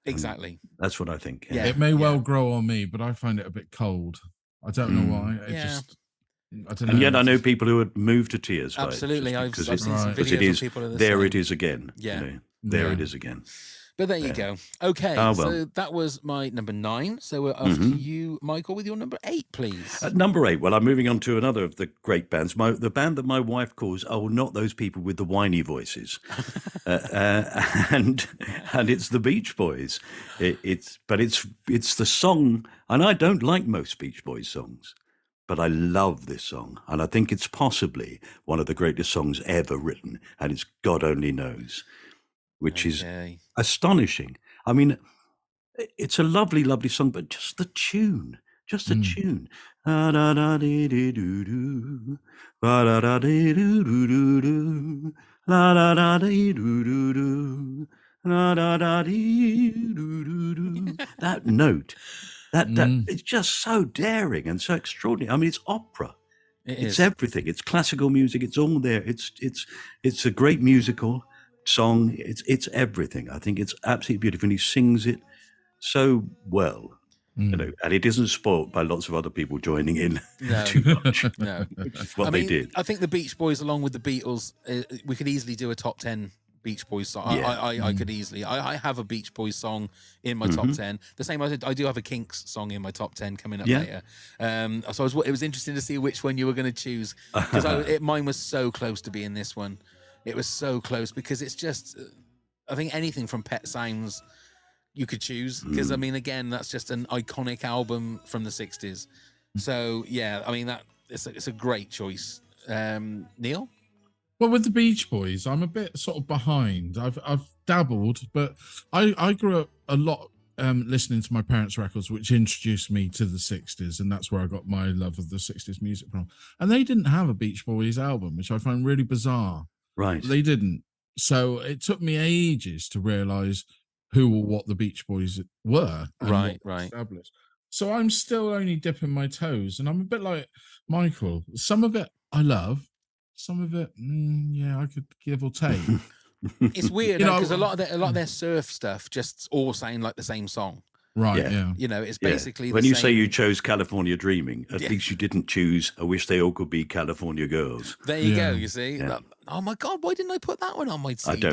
Exactly. That's what I think. Yeah. It may well grow on me, but I find it a bit cold. I don't know why. It Yeah. just, I don't know. And yet I know people who would move to tears. by it, Absolutely, just I've because seen some Right. because videos it is of people. Are there. the It same. is again. Yeah. There Yeah. it is again. But there you go. Okay, Ah, well. so that was my number 9. So we're off to you, Michael, with your number 8, please. At number 8, well, I'm moving on to another of the great bands. The band that my wife calls, not those people with the whiny voices, and it's the Beach Boys. It's the song, and I don't like most Beach Boys songs, but I love this song, and I think it's possibly one of the greatest songs ever written, and it's God Only Knows, which is Okay. astonishing. I mean, it's a lovely, lovely song, but just the tune, just the tune. La-da-da-dee-dee-doo-doo, la-da-da-dee-doo-doo-doo-doo, la-da-da-dee-doo-doo-doo, la-da-da-dee-doo-doo-doo. That note, that it's just so daring and so extraordinary. I mean, it's opera. It's everything. It's classical music. It's all there. It's a great musical song. It's everything. I think it's absolutely beautiful. And he sings it so well, and it isn't spoilt by lots of other people joining in too much. No. Which is what I they mean, did. I think the Beach Boys, along with the Beatles, we could easily do a top 10 Beach Boys song. Yeah. I could easily. I have a Beach Boys song in my top 10. The same I do have a Kinks song in my top 10 coming up later. So it was interesting to see which one you were going to choose, because mine was so close to being this one. It was so close because it's just, I think anything from Pet Sounds you could choose, because I mean, again, that's just an iconic album from the 60s. So yeah, I mean, that it's a great choice. Neil? Well, with the Beach Boys, I'm a bit sort of behind. I've dabbled, but I grew up a lot listening to my parents' records, which introduced me to the 60s, and that's where I got my love of the 60s music from. And they didn't have a Beach Boys album, which I find really bizarre. Right. They didn't. So it took me ages to realise who or what the Beach Boys were. And Right, what right. established. So I'm still only dipping my toes, and I'm a bit like Michael. Some of it I love. Some of it, yeah, I could give or take. It's weird You know, because a lot of their surf stuff just all sound like the same song. Right, Yeah. yeah. You know, it's Yeah. basically When the you same. say you chose California Dreaming, at Yeah. least you didn't choose I Wish They All Could Be California Girls. There you Yeah. go. You see. Yeah. Oh my God! Why didn't I put that one on my CD?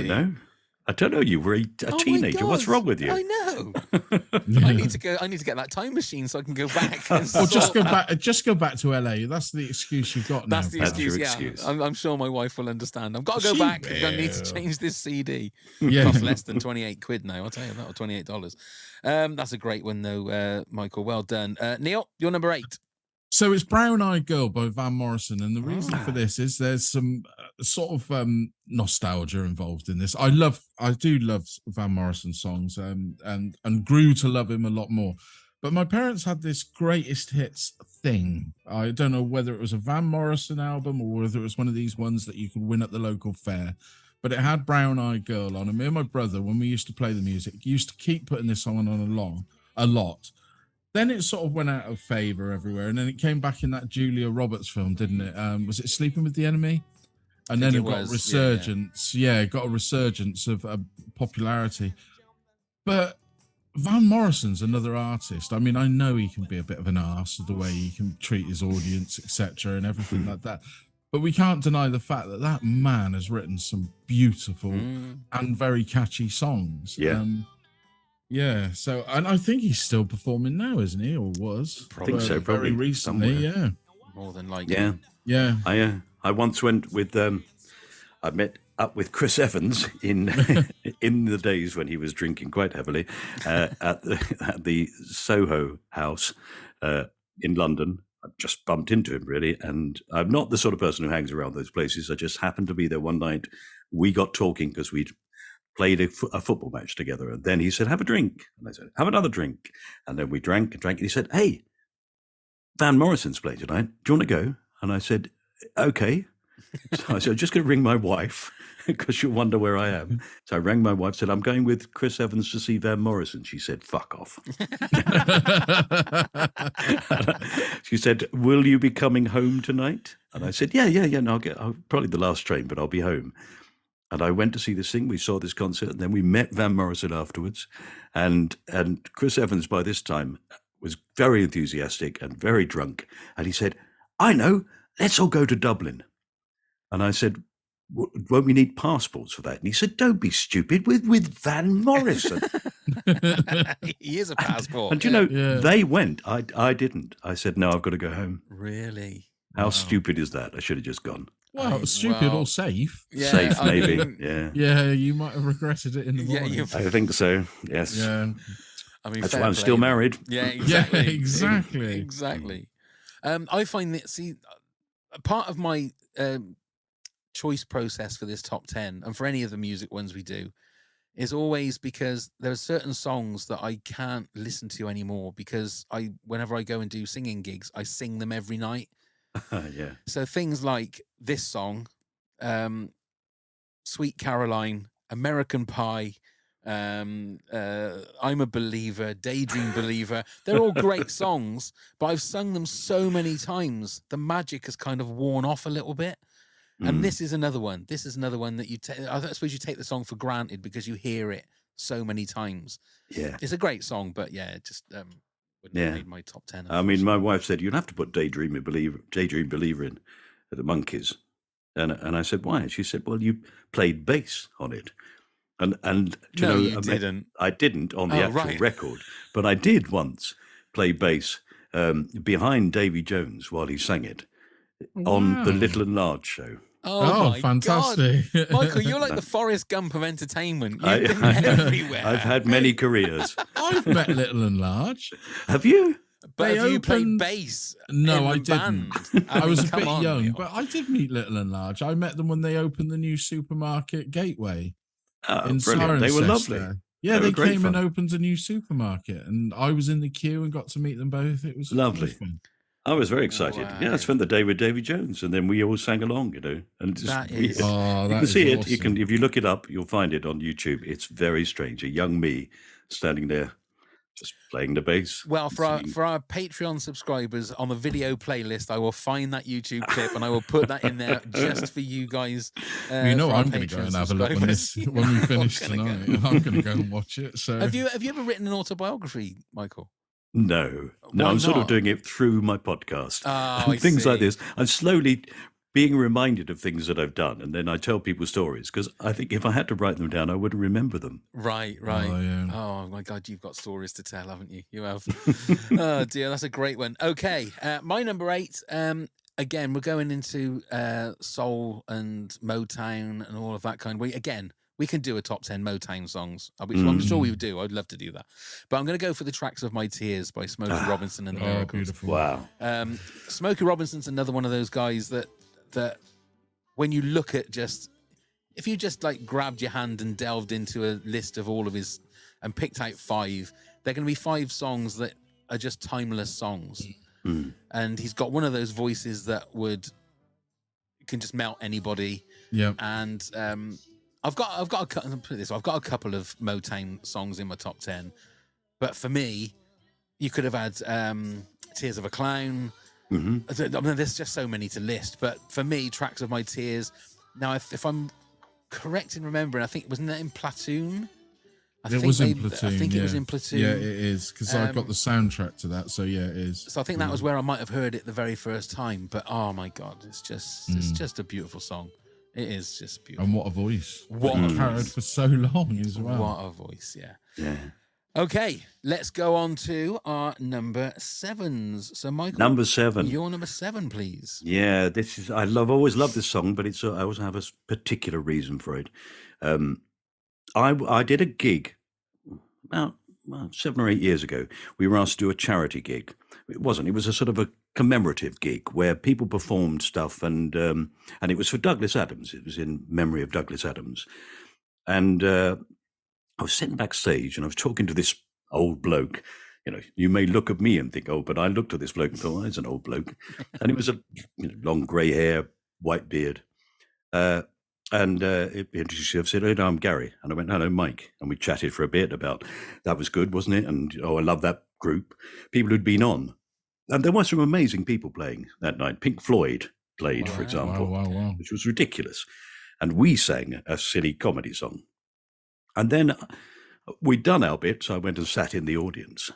I don't know. You were a Oh my teenager. What's God, wrong with you? I know. Yeah. I need to go. I need to get that time machine so I can go back. And Well, just sort go that. back. Just go back to LA. That's the excuse you've got now. That's the pal. That's your excuse. excuse. Yeah, I'm sure my wife will understand. I've got to go She back. I need to will. change this CD. Yeah. Costs less than £28 now. I'll tell you that, or $28. That's a great one though, Michael. Well done, Neil. You're number 8. So it's Brown Eyed Girl by Van Morrison, and the reason for this is there's some sort of nostalgia involved in this. I do love Van Morrison songs, and grew to love him a lot more. But my parents had this greatest hits thing. I don't know whether it was a Van Morrison album or whether it was one of these ones that you could win at the local fair. But it had Brown Eyed Girl on, and me and my brother, when we used to play the music, used to keep putting this song on a lot. Then it sort of went out of favor everywhere, and then it came back in that Julia Roberts film, didn't it? Was it Sleeping with the Enemy? And then it got was, resurgence. Yeah, it got a resurgence of popularity. But Van Morrison's another artist. I mean, I know he can be a bit of an arse, the way he can treat his audience, etc., and everything like that. But we can't deny the fact that that man has written some beautiful and very catchy songs. Yeah. Yeah, so, and I think he's still performing now, isn't he, or was? I think so, probably very recently. somewhere. More than likely. Yeah. Yeah. I once went with I met up with Chris Evans in the days when he was drinking quite heavily at the Soho House in London. I just bumped into him really, and I'm not the sort of person who hangs around those places. I just happened to be there one night. We got talking because we'd played a football match together, and then he said, "Have a drink," and I said, "Have another drink," and then we drank and drank, and he said, "Hey, Van Morrison's playing tonight. Do you want to go?" And I said, "Okay." So I said, "I'm just going to ring my wife because you'll wonder where I am. So I rang my wife, said, I'm going with Chris Evans to see Van Morrison. She said, fuck off. She said, will you be coming home tonight? And I said, yeah. No, I'll probably the last train, but I'll be home. And I went to see this thing. We saw this concert, and then we met Van Morrison afterwards. And Chris Evans, by this time, was very enthusiastic and very drunk. And he said, I know, let's all go to Dublin. And I said, won't we need passports for that? And he said, don't be stupid, with Van Morrison. He is a passport. And you know, they went. I didn't. I said, no, I've got to go home. Really? How stupid is that? I should have just gone. Well, stupid or safe. Yeah, Safe, I maybe. mean, Yeah. You might have regretted it in the morning. I think so. Yes. Yeah. I mean, That's fair why I'm play, still but- married. Yeah, exactly. Yeah, exactly. Exactly. I find that, part of my choice process for this top 10 and for any of the music ones we do is always because there are certain songs that I can't listen to anymore because whenever I go and do singing gigs, I sing them every night. Yeah. So things like this song, Sweet Caroline, American Pie, I'm a Believer, Daydream Believer, they're all great songs, but I've sung them so many times, the magic has kind of worn off a little bit. And this is another one. This is another one that I suppose you take the song for granted because you hear it so many times. Yeah. It's a great song, but yeah, it just wouldn't have made my top 10. I mean, my wife said, you'd have to put Daydream Believer in at the Monkeys. And I said, why? She said, well, you played bass on it. And do No, you know, you didn't. I didn't on the Oh, actual right. record, but I did once play bass behind Davy Jones while he sang it on the Little and Large show. Oh, my fantastic. God. Michael, you're like the Forrest Gump of entertainment. You've I- been everywhere. I've had many careers. I've met Little and Large. Have you? But they have you played opened- bass? No, in I the didn't. band? I was mean, a come bit on, young, Neil. but I did meet Little and Large. I met them when they opened the new supermarket Gateway in Brilliant. They were Cirencester. lovely. Yeah, They were they great came fun. and opened a new supermarket, and I was in the queue and got to meet them both. It was Lovely. fun. I was very excited. Yeah, I Wow. spent the day with Davy Jones, and then we all sang along, and just, That is- Oh, you that can is see it. You awesome. can, if you look it up, you'll find it on YouTube. It's very strange. A young me standing there, just playing the bass. Well, for singing. our Patreon subscribers on the video playlist, I will find that YouTube clip and I will put that in there just for you guys. You know, for our I'm going to go Patreon and have a look when subscribers. when we You're finish gonna tonight. go. I'm going to go and watch it. So Have you ever written an autobiography, Michael? No, Why I'm sort not? of doing it through my podcast Oh, and I things like see. this. I'm slowly being reminded of things that I've done, and then I tell people stories because I think if I had to write them down, I wouldn't remember them. Right. Oh, yeah. Oh my God, you've got stories to tell, haven't you? You have. Oh dear, that's a great one. Okay, my number 8. Again, we're going into soul and Motown and all of that kind. We can do a top 10 Motown songs, which I'm sure we would do. I'd love to do that. But I'm going to go for the Tracks of My Tears by Smokey Robinson and the Oh, Miracles. beautiful. Wow. Smokey Robinson's another one of those guys that when you look at if you just like grabbed your hand and delved into a list of all of his and picked out 5, they're going to be 5 songs that are just timeless songs. And he's got one of those voices that can just melt anybody. Yeah. And I've got a put it this way, I've got a couple of Motown songs in my top 10, but for me, you could have had Tears of a Clown. I mean, there's just so many to list, but for me, Tracks of My Tears. Now, if I'm correct in remembering, I think wasn't that in Platoon? It was in Platoon. I think yeah. it was in Platoon. Yeah, it is because I've got the soundtrack to that. So yeah, it is. So I think that was where I might have heard it the very first time. But oh my God, it's just a beautiful song. It is just beautiful. And what a voice! What That a he carried voice. for so long as well. What a voice, yeah. Yeah. Okay, let's go on to our number 7s. So Michael, Number 7. your number 7, please. Yeah, this is. Always loved this song, but I also have a particular reason for it. I did a gig about 7 or 8 years ago. We were asked to do a charity gig. It wasn't. It was a sort of a commemorative gig where people performed stuff, and it was for Douglas Adams. It was in memory of Douglas Adams, and I was sitting backstage and I was talking to this old bloke. You know, you may look at me and think, oh, but I looked at this bloke and thought, oh, he's an old bloke. And it was a long grey hair, white beard. And And he introduced himself, said, "Oh, no, I'm Gary." And I went, "Hello, Mike." And we chatted for a bit about that was good, wasn't it? And I love that group. People who'd been on. And there were some amazing people playing that night. Pink Floyd played, for example, Wow. which was ridiculous. And we sang a silly comedy song. And then we'd done our bit, so I went and sat in the audience.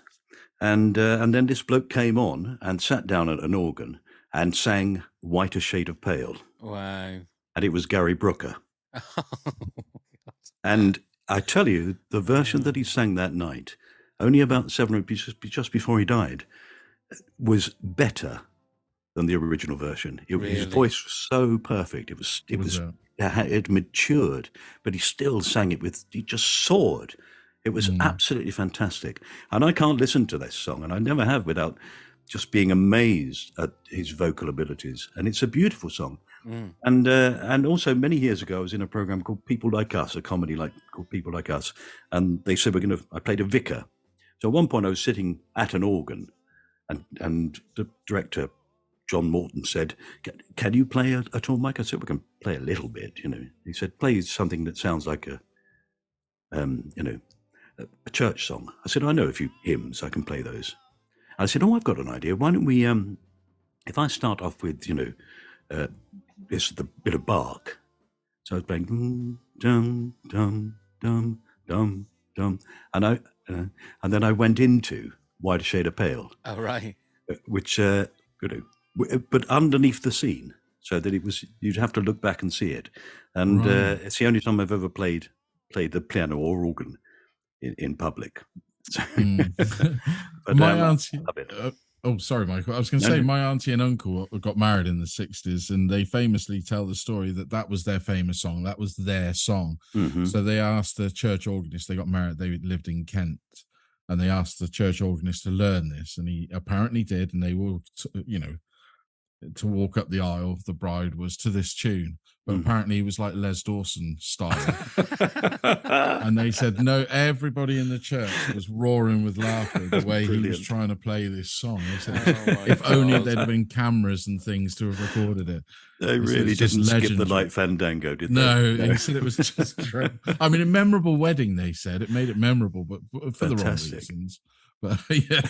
And then this bloke came on and sat down at an organ and sang "Whiter Shade of Pale." Wow. And it was Gary Brooker. And I tell you, the version that he sang that night, only about just before he died, was better than the original version. His voice was so perfect. It matured, but he still sang it he just soared. It was absolutely fantastic. And I can't listen to this song, and I never have, without just being amazed at his vocal abilities. And it's a beautiful song. And also many years ago, I was in a program called People Like Us, a comedy called People Like Us. And they said, I played a vicar. So at one point I was sitting at an organ, and the director, John Morton, said, "Can you play at all, Mike?" I said, "We can play a little bit, you know." He said, "Play something that sounds like a church song." I said, "I know a few hymns, I can play those." I said, "Oh, I've got an idea. Why don't we, if I start off with, this the bit of Bach." So I was playing dum dum dum dum dum, and then I went into "Whiter Shade of Pale." Oh, right. Which but underneath the scene, so that you'd have to look back and see it. And it's the only time I've ever played the piano or organ in public. So, but my I auntie. love it. Sorry, Michael. I was going to say my auntie and uncle got married in the 60s, and they famously tell the story that was their famous song. That was their song. Mm-hmm. So they asked the church organist. They got married. They lived in Kent, and they asked the church organist to learn this, and he apparently did. And they walked, to walk up the aisle, the bride was to this tune, but apparently it was like Les Dawson style. And they said, no, everybody in the church was roaring with laughter the way he was trying to play this song. They said, if only there'd been cameras and things to have recorded it. They really didn't skip the night fandango, did they? No, he said it was just great. I mean, a memorable wedding, they said. It made it memorable, but for the wrong reasons. But yeah,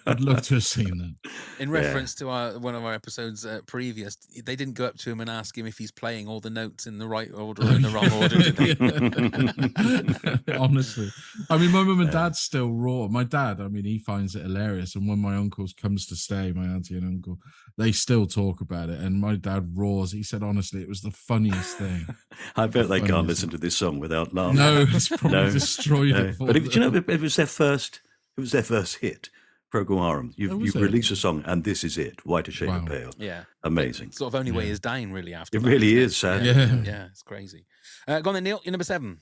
I'd love to have seen that. In reference to one of our episodes previous, they didn't go up to him and ask him if he's playing all the notes in the right order or in the wrong order, did they? Honestly. I mean, my mum and dad still roar. My dad, I mean, he finds it hilarious. And when my uncle comes to stay, my auntie and uncle, they still talk about it. And my dad roars. He said, honestly, it was the funniest thing. I bet they can't listen to this song without laughing. No, it's probably destroyed it for them. But it was their first hit, Procol Harum. You've released a song, and this is it, Whiter Shade of Pale. Yeah. Amazing. Sort of only way is dying, really, after it that. Really is, sad. Yeah, it's crazy. Go on then, Neil, you're number 7.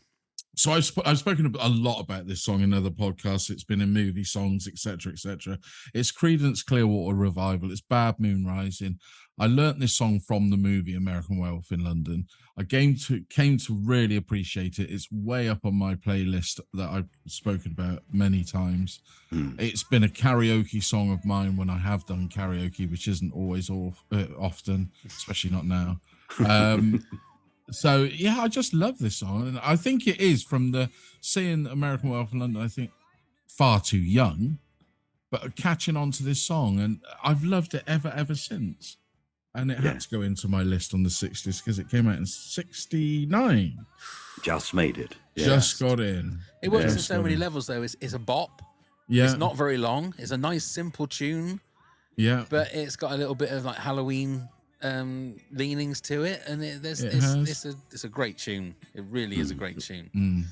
So I've spoken a lot about this song in other podcasts. It's been in movie songs, etc., etc. It's Creedence Clearwater Revival. It's Bad Moon Rising. I learnt this song from the movie American Werewolf in London. I came to really appreciate it. It's way up on my playlist that I've spoken about many times. It's been a karaoke song of mine when I have done karaoke, which isn't always often, especially not now. So yeah, I just love this song, and I think it is from seeing American Werewolf in London. I think far too young, but catching on to this song, and I've loved it ever since. And it had to go into my list on the 60s because it came out in 69. Just made it. Just got in. It works on so many levels, though. It's a bop. Yeah. It's not very long. It's a nice, simple tune. Yeah. But it's got a little bit of like Halloween leanings to it, and it's a great tune. It really is a great tune.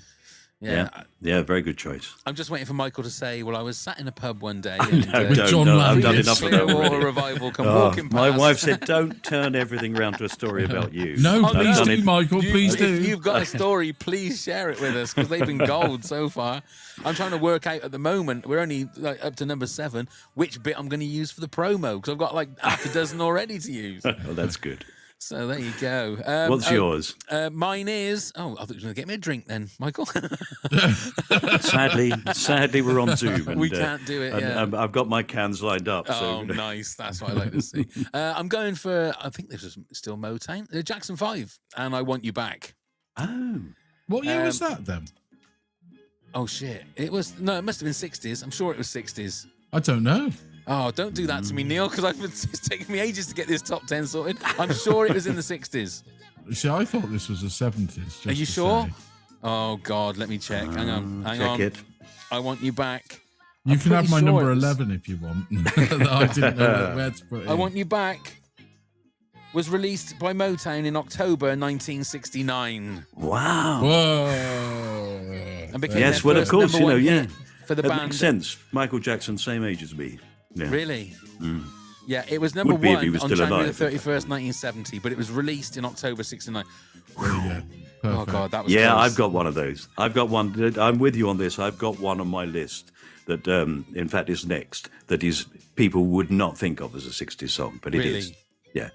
Yeah, very good choice. I'm just waiting for Michael to say, well, I was sat in a pub one day with John I've done enough of that already. Revival come walking past. My wife said, don't turn everything round to a story about you. No, please do, Michael, please do. If you've got a story, please share it with us, because they've been gold so far. I'm trying to work out at the moment, we're only up to number 7, which bit I'm going to use for the promo, because I've got like half a dozen already to use. Oh, that's good. So there you go. What's yours? Mine is. Oh, I thought you were going to get me a drink then, Michael. Sadly, we're on Zoom. And, we can't do it. Yeah. I've got my cans lined up. Oh, so nice. That's what I like to see. I'm going for, I think this was still Motown, Jackson 5, and I Want You Back. Oh. What year was that then? Oh, shit. It must have been 60s. I'm sure it was 60s. I don't know. Oh, don't do that to me, Neil, because it's taken me ages to get this top 10 sorted. I'm sure it was in the 60s. See, I thought this was the 70s. Are you sure? Oh, God, let me check. Hang on. Check it. I Want You Back. You I'm can have pretty my sure number it was- 11 if you want. I didn't know where to put it. I Want You Back was released by Motown in October 1969. Wow. Whoa. And became Yes, their well, of first course, number one yeah. hit for the That band. makes sense. Michael Jackson, same age as me. Yeah. Really? Yeah, it was number Would be if one he was on still January alive. the 31st, 1970, but it was released in October 69. Yeah. Oh, Perfect. God, that was Yeah, close. I've got one of those. I've got one. I'm with you on this. I've got one on my list that, in fact, is next. That is people would not think of as a 60s song, but it is. Really? Yeah.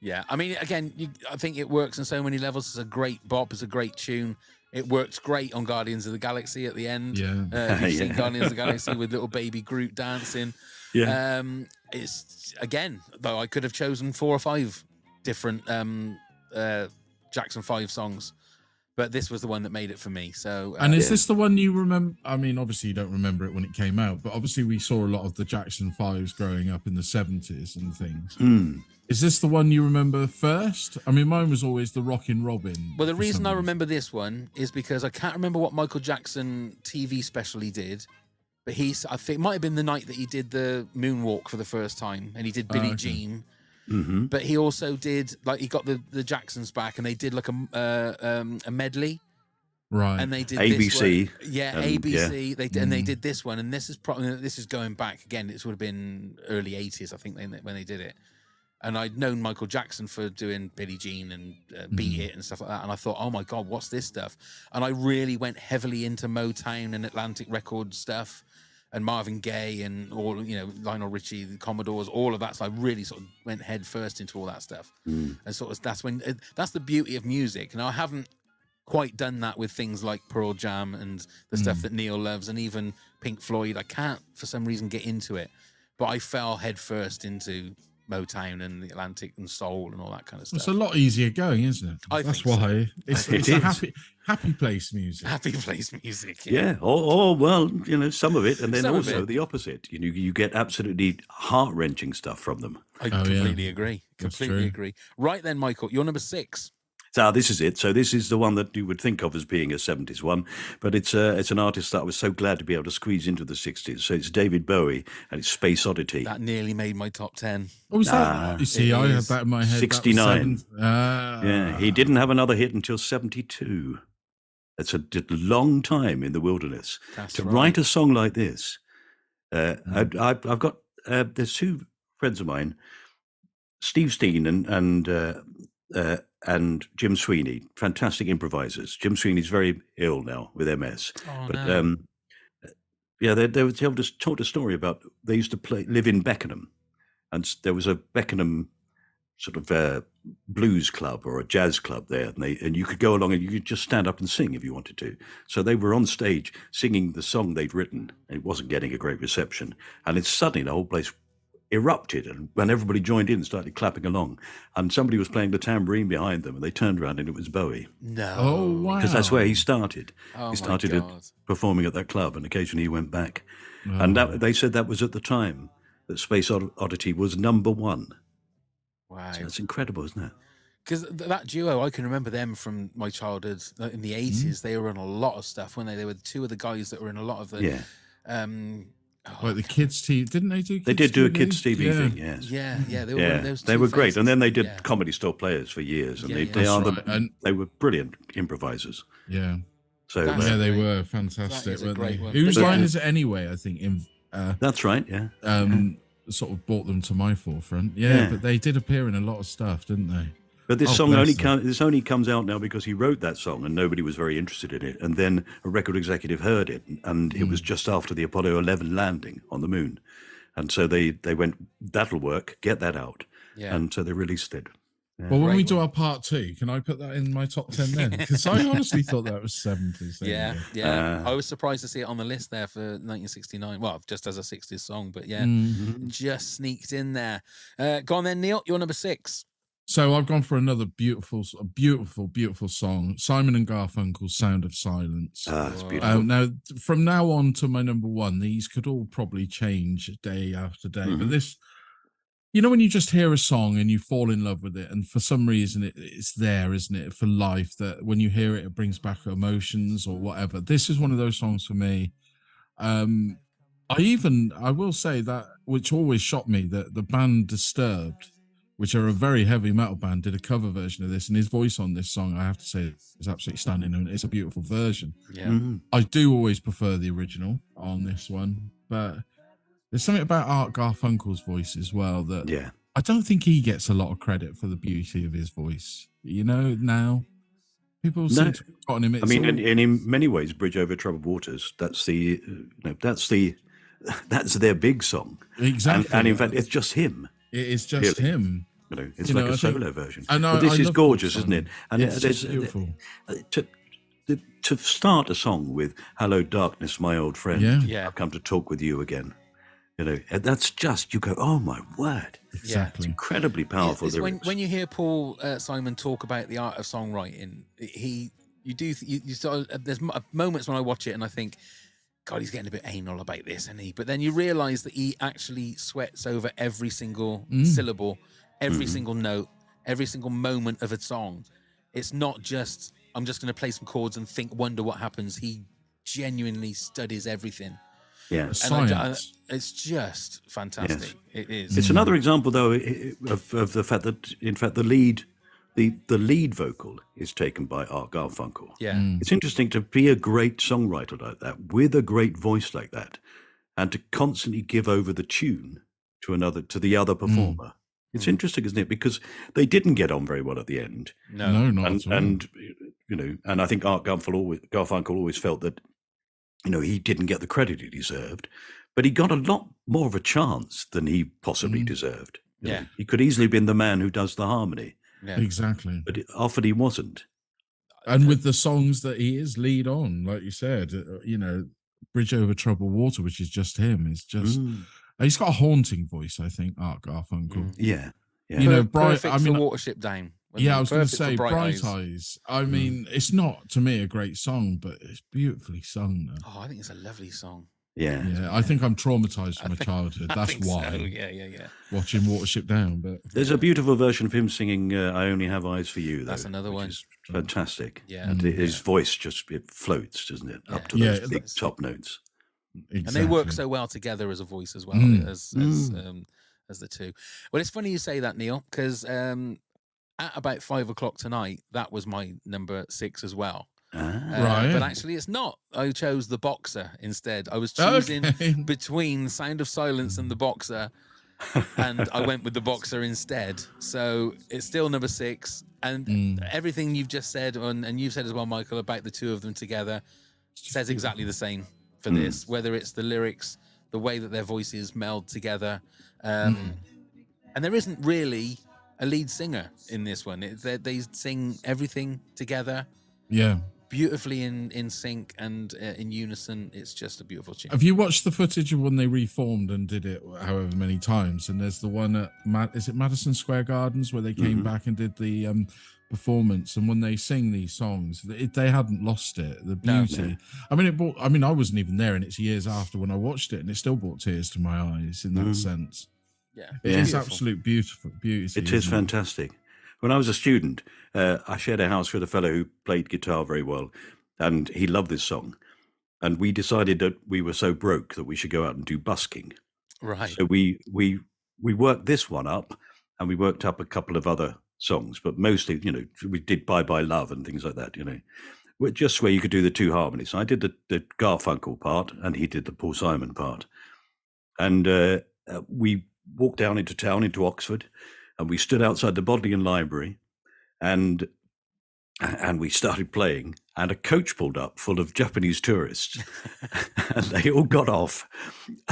Yeah, I mean, again, I think it works on so many levels. It's a great bop. It's a great tune. It works great on Guardians of the Galaxy at the end. Yeah. You've seen Yeah. Guardians of the Galaxy with little baby Groot dancing. Yeah. It's, again, though, I could have chosen 4 or 5 different Jackson 5 songs, but this was the one that made it for me. So, And is this the one you remember? I mean, obviously you don't remember it when it came out, but obviously we saw a lot of the Jackson 5s growing up in the 70s and things. Is this the one you remember first? I mean, mine was always the Rockin' Robin. well, the for reason some I reason. remember this one is because I can't remember what Michael Jackson TV special he did, but I think it might have been the night that he did the moonwalk for the first time, and he did Billie okay. Jean. Mm-hmm. But he also did, like, he got the Jacksons back, and they did like a medley, Right. and they did ABC, This one. Yeah, yeah. ABC. They did, and they did this one, and this is probably going back again. This would have been early 80s, I think, when they did it. And I'd known Michael Jackson for doing Billie Jean and Beat It and stuff like that. And I thought, oh my God, what's this stuff? And I really went heavily into Motown and Atlantic Records stuff and Marvin Gaye and all, Lionel Richie, the Commodores, all of that. So I really sort of went head first into all that stuff. And sort of that's the beauty of music. Now, I haven't quite done that with things like Pearl Jam and the stuff that Neil loves, and even Pink Floyd. I can't, for some reason, get into it. But I fell head first into Motown and the Atlantic and soul and all that kind of stuff. It's a lot easier going, isn't it? I That's think so. why it's It a is. happy place music. Happy place music. Yeah, or well, some of it, and then Some of also it. the opposite. You get absolutely heart-wrenching stuff from them. I Oh, yeah. completely agree. That's Completely true. agree. Right then, Michael, you're number 6. So this is it. So this is the one that you would think of as being a 70s one, but it's an artist that I was so glad to be able to squeeze into the 60s. So it's David Bowie and it's Space Oddity. That nearly made my top 10. Oh, was that? You see, it I had is. that in my head. 69. Yeah, He didn't have another hit until 72. That's a long time in the wilderness. That's to right. write a song like this, I've got, there's 2 friends of mine, Steve Steen and Jim Sweeney, fantastic improvisers. Jim Sweeney's very ill now with MS. Oh, But no. they told a story about they used to live in Beckenham, and there was a Beckenham sort of blues club or a jazz club there, and you could go along and you could just stand up and sing if you wanted to. So they were on stage singing the song they'd written, and it wasn't getting a great reception, and it's suddenly the whole place erupted, and when everybody joined in and started clapping along, and somebody was playing the tambourine behind them, and they turned around and it was Bowie, No. Oh, wow. because that's where he started. Oh, my He started at God. performing at that club, and occasionally he went back. Oh. And they said that was at the time that Space Oddity was number 1. Wow. So that's incredible, isn't it? Because that duo, I can remember them from my childhood in the 80s. They were in a lot of stuff, when they were 2 of the guys that were in a lot of the. Yeah. Like the kids' TV, didn't they do? They did do a kids' TV thing, yes. Yeah. They were, Yeah, those they 2 were great, and then they faces. did Yeah. Comedy Store Players for years, and Yeah, they, yeah. they are That's the, right, and- they were brilliant improvisers. Yeah, So That's yeah, they great. were That fantastic, is a weren't great they? one. Whose But- line is it anyway? I think that's right, yeah. sort of brought them to my forefront. Yeah, Yeah. but they did appear in a lot of stuff, didn't they? But this Oh, song bless only comes out now because he wrote that song and nobody was very interested in it. And then a record executive heard it, and it was just after the Apollo 11 landing on the moon. And so they went, that'll work, get that out. Yeah. And so they released it. Well, when we Great do one. our part 2, can I put that in my top 10 then? Because I honestly thought that was 70s. Yeah, yeah. I was surprised to see it on the list there for 1969. Well, just as a 60s song, but yeah, just sneaked in there. Go on then, Neil. You're number 6. So I've gone for another beautiful song, Simon and Garfunkel's "Sound of Silence." It's beautiful. Now, from now on to my number 1, these could all probably change day after day, but this, you know, when you just hear a song and you fall in love with it, and for some reason it's there, isn't it, for life, that when you hear it, it brings back emotions or whatever. This is one of those songs for me. I will say that, which always shocked me, that the band Disturbed, which are a very heavy metal band, did a cover version of this, and his voice on this song, I have to say, is absolutely stunning, and it's a beautiful version. Yeah. I do always prefer the original on this one, but there's something about Art Garfunkel's voice as well that I don't think he gets a lot of credit for the beauty of his voice. You know, now people seem to have forgotten him. I mean, in many ways, "Bridge Over Troubled Waters," that's their big song. Exactly. And in fact, it's just him. It is just him. You know, it's like a solo version. But this is gorgeous, isn't it? And it's just beautiful. To start a song with "Hello, darkness, my old friend. Yeah. I've come to talk with you again." You know, that's just, you go, oh my word. Exactly. It's incredibly powerful lyrics. When you hear Paul Simon talk about the art of songwriting, there's moments when I watch it and I think, God, he's getting a bit anal about this, isn't he? But then you realise that he actually sweats over every single syllable, every single note, every single moment of a song. It's not just, I'm just going to play some chords and wonder what happens. He genuinely studies everything. Yeah, science. It's just fantastic. Yes. It is. It's another example, though, of the fact that, in fact, the lead vocal is taken by Art Garfunkel. Yeah, it's interesting to be a great songwriter like that, with a great voice like that, and to constantly give over the tune to the other performer. It's interesting, isn't it? Because they didn't get on very well at the end. No, not at all. And you know, and I think Art Garfunkel always felt that, you know, he didn't get the credit he deserved, but he got a lot more of a chance than he possibly deserved. Yeah. He could easily have been the man who does the harmony. Yeah. Exactly. But often he wasn't. And with the songs that he is lead on, like you said, you know, Bridge Over Troubled Water, which is just him, is just, he's got a haunting voice, I think, Art Garfunkel. Yeah. You know, perfect for Watership Down. Yeah, I was going to say Bright Eyes. I mean, it's not, to me, a great song, but it's beautifully sung. Though. Oh, I think it's a lovely song. Yeah. I think I'm traumatized from my childhood. That's why. So. Yeah. Watching Watership Down, but there's a beautiful version of him singing "I Only Have Eyes for You." Though, that's another one. Is fantastic. Yeah, and his voice just floats, doesn't it, up to those big top notes. Exactly. And they work so well together as a voice as well as the two. Well, it's funny you say that, Neil, because at about 5:00 tonight, that was my number 6 as well. Right. But actually it's not. I chose The Boxer instead. I was choosing between Sound of Silence and The Boxer, and I went with The Boxer instead. So it's still number 6, and everything you've just said, and you've said as well, Michael, about the two of them together says exactly the same for this, whether it's the lyrics, the way that their voices meld together, and there isn't really a lead singer in this one. They sing everything together. Yeah. Beautifully in sync and in unison. It's just a beautiful tune. Have you watched the footage of when they reformed and did it however many times? And there's the one at Madison Square Gardens where they came back and did the performance. And when they sing these songs, they hadn't lost it. The beauty. No. I mean, I wasn't even there, and it's years after when I watched it, and it still brought tears to my eyes in that sense. Yeah, it is absolute beauty. It is fantastic. When I was a student, I shared a house with a fellow who played guitar very well, and he loved this song. And we decided that we were so broke that we should go out and do busking. Right. So we worked this one up, and we worked up a couple of other songs, but mostly, you know, we did Bye Bye Love and things like that, you know, just where you could do the two harmonies. I did the Garfunkel part, and he did the Paul Simon part. And we walked down into town, into Oxford, and we stood outside the Bodleian Library, and we started playing. and a coach pulled up full of Japanese tourists, and they all got off,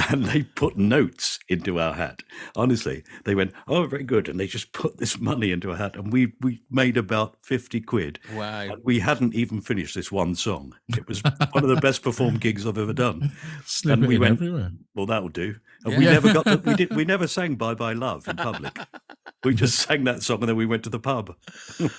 and they put notes into our hat. Honestly, they went, "Oh, very good," and they just put this money into a hat, and we made about 50 quid. Wow. And we hadn't even finished this one song. It was one of the best performed gigs I've ever done. Slip And it we in went, everywhere. well, that'll do. And Yeah. we never got we never sang Bye Bye Love in public. We just sang that song and then we went to the pub.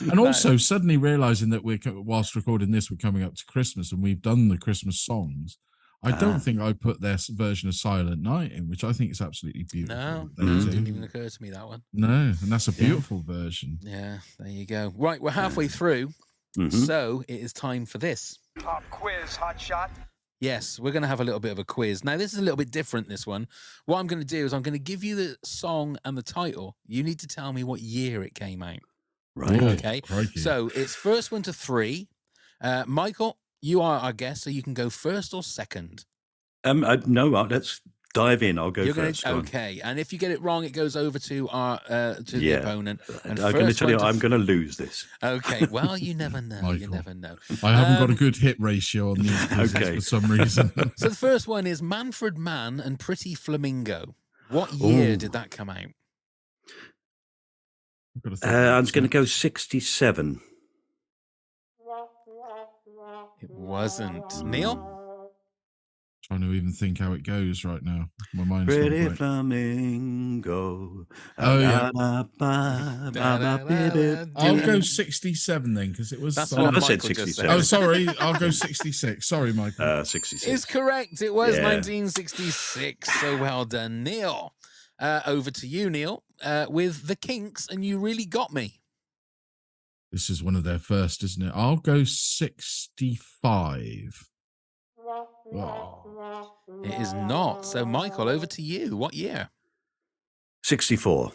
And also suddenly realizing that whilst recording this, we're coming up to Christmas and we've done the Christmas songs. I don't think I put their version of Silent Night in, which I think is absolutely beautiful. No, They didn't do. even occur to me, that one. No, and that's a beautiful version. Yeah, there you go. Right, we're halfway through, so it is time for this. Pop quiz, hot shot. Yes, we're going to have a little bit of a quiz. Now, this is a little bit different, this one. What I'm going to do is I'm going to give you the song and the title. You need to tell me what year it came out. Right. Okay. Crikey. So it's first one to 3. Michael, you are our guest, so you can go first or second. No, let's dive in. I'll go You're first. Gonna, Go on. okay, and if you get it wrong, it goes over to our the Yeah. opponent. And I'm going to first tell you, one to I'm going to lose this. Okay, well, you never know. You Michael. never know. I haven't got a good hit ratio on these quizzes Okay. for some reason. So the first one is Manfred Mann and Pretty Flamingo. What year Ooh. did that come out? I've got to think I'm about going to it. go 67. It wasn't. Neil? Trying to even think how it goes right now. My mind's not Pretty right. flamingo. Oh, yeah. I'll go 67 then, because it was. That's on- what I said Michael just 67. Oh, sorry. I'll go 66. Sorry, Michael. 66. Is correct. It was Yeah. 1966. So well done, Neil. Over to you, Neil, with The Kinks, and You Really Got Me. This is one of their first, isn't it? I'll go 65. Oh. It is not. So, Michael, over to you. What year? 64.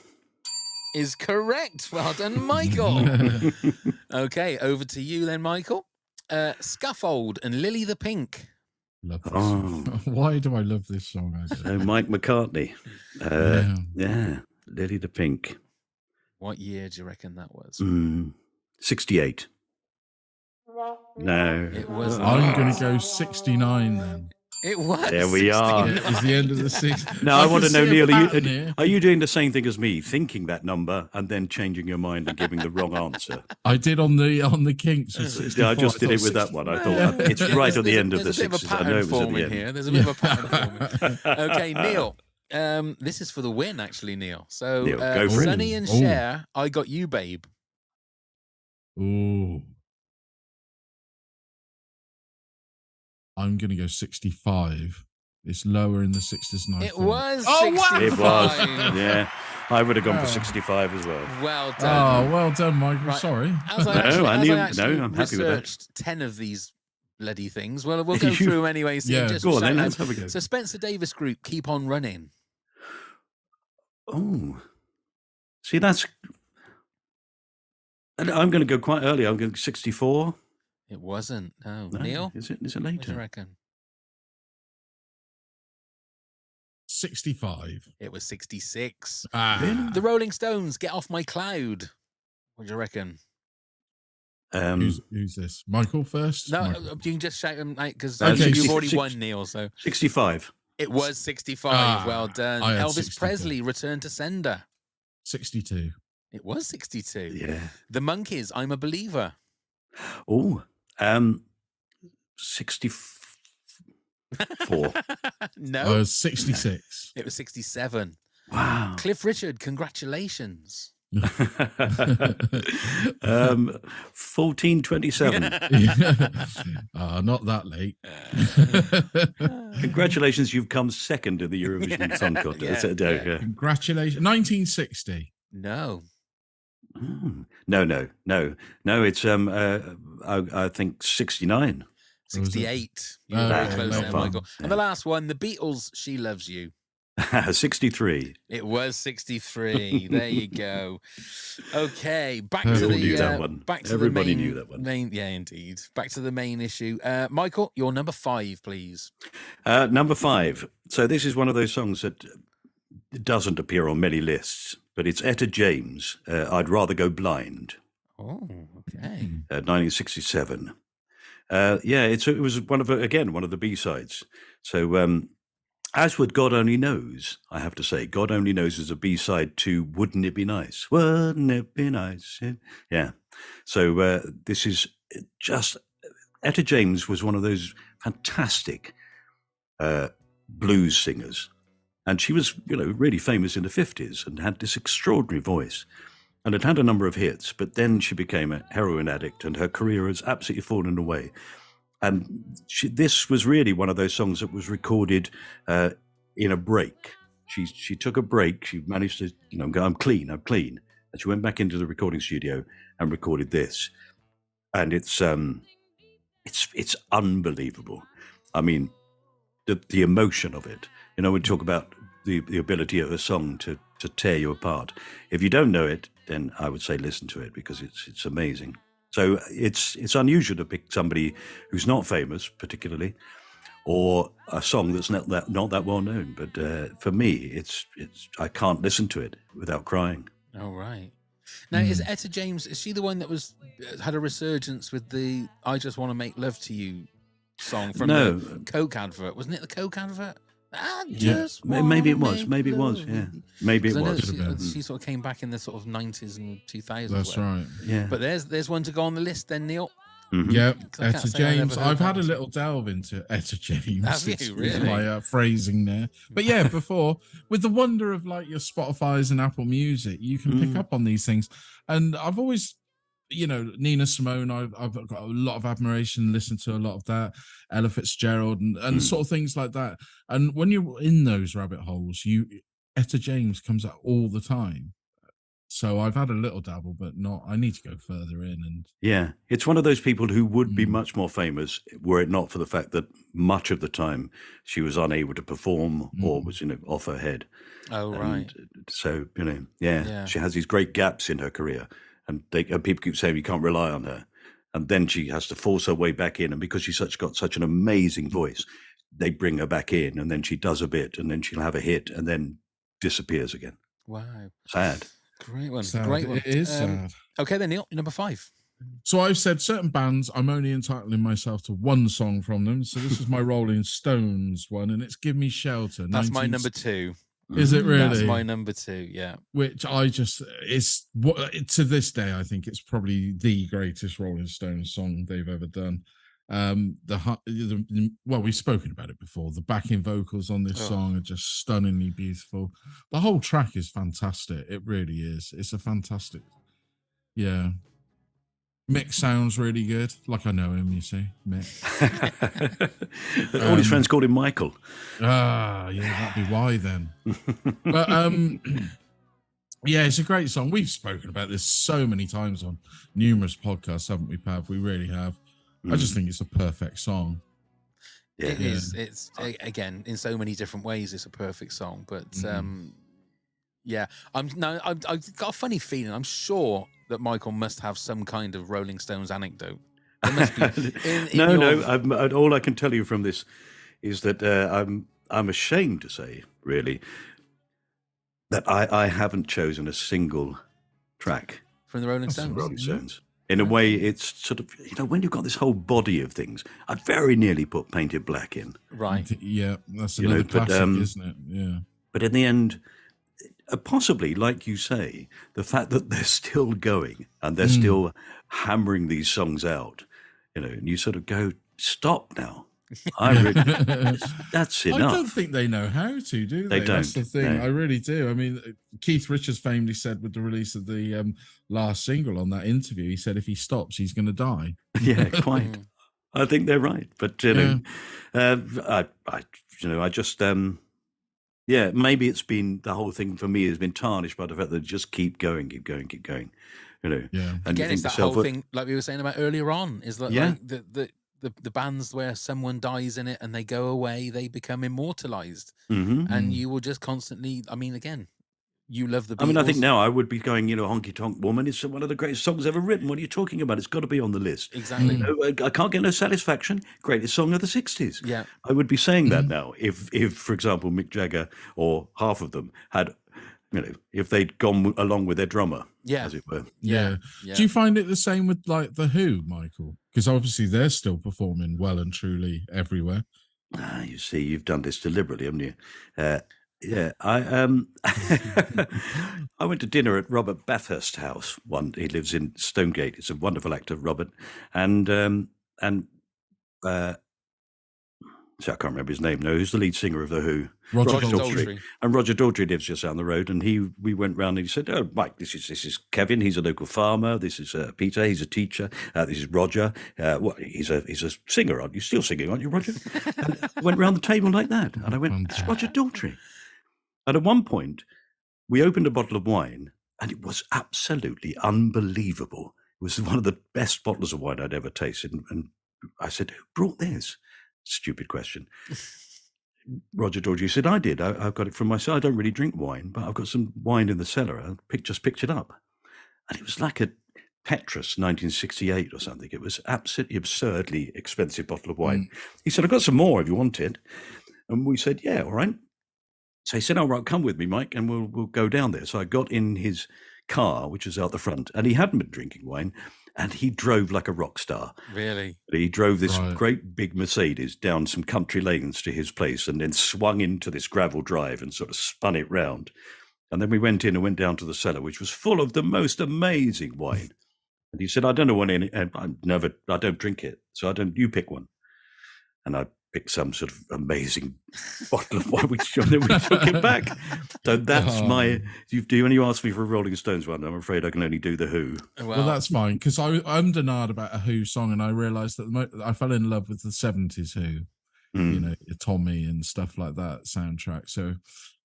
Is correct. Well done, Michael. Okay, over to you then, Michael. Scaffold and Lily the Pink. Love this Oh. song. Why do I love this song? I don't know. Mike McCartney. Yeah. Yeah. Lily the Pink. What year do you reckon that was? 68. No. It was. I'm going to go 69 then. It was. There we are. Yeah, it's the end of the season. Now, I want to know, Neil, Neil. are you doing the same thing as me, thinking that number and then changing your mind and giving the wrong answer? I did on the Kinks. With 64. Yeah, I just did thought it with that 60 one. I thought it's right on the end of the There's a bit of a 60s. I know pattern it was at forming the end. here. There's a bit of a pattern forming. Okay, Neil. This is for the win, actually, Neil. So, Neil, go for it. Sonny and Ooh. Cher, I Got You, Babe. Ooh. I'm going to go 65. It's lower in the 60s than I It thought. was Oh, 65. wow. It was. Yeah. I would have gone for Oh. 65 as well. Well done. Oh, well done, Michael. Right. Sorry. As I No, actually, I as knew- I actually no, I'm happy with that. researched 10 of these bloody things. Well, we'll go through them anyway. So Yeah. just Go on shout then, out. let's have a go. So Spencer Davis Group, Keep On Running. Oh. See, that's... And I'm going to go quite early. I'm going to 64. It wasn't. No. No, Neil, Is it what do you later? reckon? 65. It was 66. Ah. The Rolling Stones, Get Off My Cloud. What do you reckon? Who's this? Michael first? No, Michael. you can just shout them because Okay, you've 60 already won, Neil. So 65. it was 65. Ah, Well done. I had Elvis 62. Presley, Return to Sender. 62. It was 62. Yeah. The Monkees, I'm a Believer. Oh, 64. No, 66. it was 67. Wow. Cliff Richard, congratulations. 1427. Not that late. Congratulations, you've come second in the Eurovision Song Contest. yeah. Congratulations. 1960. No. No. It's I think 69. 68. You were Oh, very yeah, close not there, far. Michael. And the last one, The Beatles, She Loves You. 63. It was 63. There you go. Okay, back We to all the knew that one. back to Everybody the main, knew that one. Yeah, indeed. Back to the main issue. Michael, your number 5, please. Number 5. So this is one of those songs that doesn't appear on many lists, but it's Etta James. I'd Rather Go Blind. Oh, okay. 1967. it was one of the B-sides. So as with God Only Knows, I have to say, God Only Knows is a B-side to Wouldn't It Be Nice? Wouldn't it be nice? Yeah. So this is just, Etta James was one of those fantastic blues singers. And she was, really famous in the 50s and had this extraordinary voice and had a number of hits. But then she became a heroin addict and her career has absolutely fallen away. And this was really one of those songs that was recorded in a break. She took a break. She managed to, go, I'm clean. And she went back into the recording studio and recorded this. And it's unbelievable. I mean, the emotion of it. We talk about the ability of a song to tear you apart. If you don't know it, then I would say listen to it because it's amazing. So it's unusual to pick somebody who's not famous, particularly, or a song that's not that well known. But for me, it's I can't listen to it without crying. Oh, right. Now, is Etta James? Is she the one that had a resurgence with the "I Just Want to Make Love to You" song from the Coke advert? Wasn't it the Coke advert? Maybe it was. Yeah, maybe it was. She sort of came back in the sort of 90s and 2000s. That's right. Yeah. But there's one to go on the list then, Neil. Mm-hmm. Yeah, Etta James. I've had a little delve into Etta James. Have you really? My phrasing there. But yeah, before, with the wonder of like your Spotify's and Apple Music, you can pick up on these things. And I've always, Nina Simone, I've got a lot of admiration, listened to a lot of that, Ella Fitzgerald and sort of things like that. And when you're in those rabbit holes, Etta James comes out all the time. So I've had a little dabble, but I need to go further in. And yeah, it's one of those people who would be much more famous were it not for the fact that much of the time she was unable to perform or was, off her head. Oh, right. So, she has these great gaps in her career. And people keep saying you can't rely on her. And then she has to force her way back in. And because she's got such an amazing voice, they bring her back in and then she does a bit and then she'll have a hit and then disappears again. Wow. Sad. Great one. Sad. Great one. It is sad. Okay, then, Neil, number 5. So I've said certain bands, I'm only entitling myself to one song from them. So this is my Rolling Stones one, and it's Give Me Shelter. That's my number 2. Is it really? That's my number 2, yeah. Which it's to this day, I think it's probably the greatest Rolling Stones song they've ever done. Well, we've spoken about it before. The backing vocals on this song are just stunningly beautiful. The whole track is fantastic. It really is. It's a fantastic. Yeah. Mick sounds really good. Like I know him, you see. Mick. All his friends called him Michael. Yeah, that'd be why then. But yeah, it's a great song. We've spoken about this so many times on numerous podcasts, haven't we, Pav? We really have. I just think it's a perfect song. Yeah. It is. It's, again, in so many different ways, it's a perfect song. But yeah, I've got a funny feeling. I'm sure that Michael must have some kind of Rolling Stones anecdote. There must be. All I can tell you from this is that I'm ashamed to say, really, that I haven't chosen a single track from the Rolling Stones. The Rolling Stones. In a way, it's sort of, when you've got this whole body of things, I'd very nearly put Painted Black in. Right. Yeah, that's another classic, isn't it? Yeah. But in the end, possibly, like you say, the fact that they're still going and they're still hammering these songs out, and you sort of go, stop now. That's enough. I don't think they know how to, do they? They don't. That's the thing. No. I really do. I mean, Keith Richards famously said with the release of the last single on that interview, he said if he stops, he's going to die. Yeah, quite. I think they're right. But, I just, maybe it's been, the whole thing for me has been tarnished by the fact that they just keep going. Yeah. And again, it's that whole thing, like we were saying about earlier on, is that like the bands where someone dies in it and they go away, they become immortalized. And you will just constantly, again, you love the Beatles. I think now I would be going, Honky Tonk Woman. It's one of the greatest songs ever written. What are you talking about? It's got to be on the list. Exactly. I can't get no satisfaction. Greatest song of the 60s. Yeah. I would be saying that now if, for example, Mick Jagger or half of them had if they'd gone along with their drummer, Yeah. as it were. Yeah. Do you find it the same with like the Who, Michael? Because obviously they're still performing well and truly everywhere. You see, you've done this deliberately, haven't you? Yeah, I went to dinner at Robert Bathurst's house. He lives in Stonegate. It's a wonderful actor, Robert, and so I can't remember his name. No, who's the lead singer of the Who? Roger Daltrey. And Roger Daltrey lives just down the road. And we went round and he said, "Oh, Mike, this is Kevin. He's a local farmer. This is Peter. He's a teacher. This is Roger. He's a singer. Aren't you? Still singing, aren't you, Roger?" And I went round the table like that, and I went, "It's Roger Daltrey." And at one point, we opened a bottle of wine, and it was absolutely unbelievable. It was one of the best bottles of wine I'd ever tasted. And I said, "Who brought this?" Stupid question. Roger Daltrey said, "I did. I've got it from myself. I don't really drink wine, but I've got some wine in the cellar. I just picked it up." And it was like a Petrus 1968 or something. It was absolutely absurdly expensive bottle of wine. He said, "I've got some more if you want it." And we said, "Yeah, all right." So he said, "All right, come with me, Mike, and we'll go down there." So I got in his car, which was out the front, and he hadn't been drinking wine. And he drove like a rock star. Really? He drove this great big Mercedes down some country lanes to his place and then swung into this gravel drive and sort of spun it round. And then we went in and went down to the cellar, which was full of the most amazing wine. And he said, "I don't know what any, I don't drink it. So you pick one." And I picked some sort of amazing bottle of wine, which then we took it back. So that's when you ask me for a Rolling Stones one, I'm afraid I can only do the Who. Well, that's fine, because I'm denied about a Who song, and I realised that I fell in love with the 70s Who, you know, Tommy and stuff like that soundtrack. So,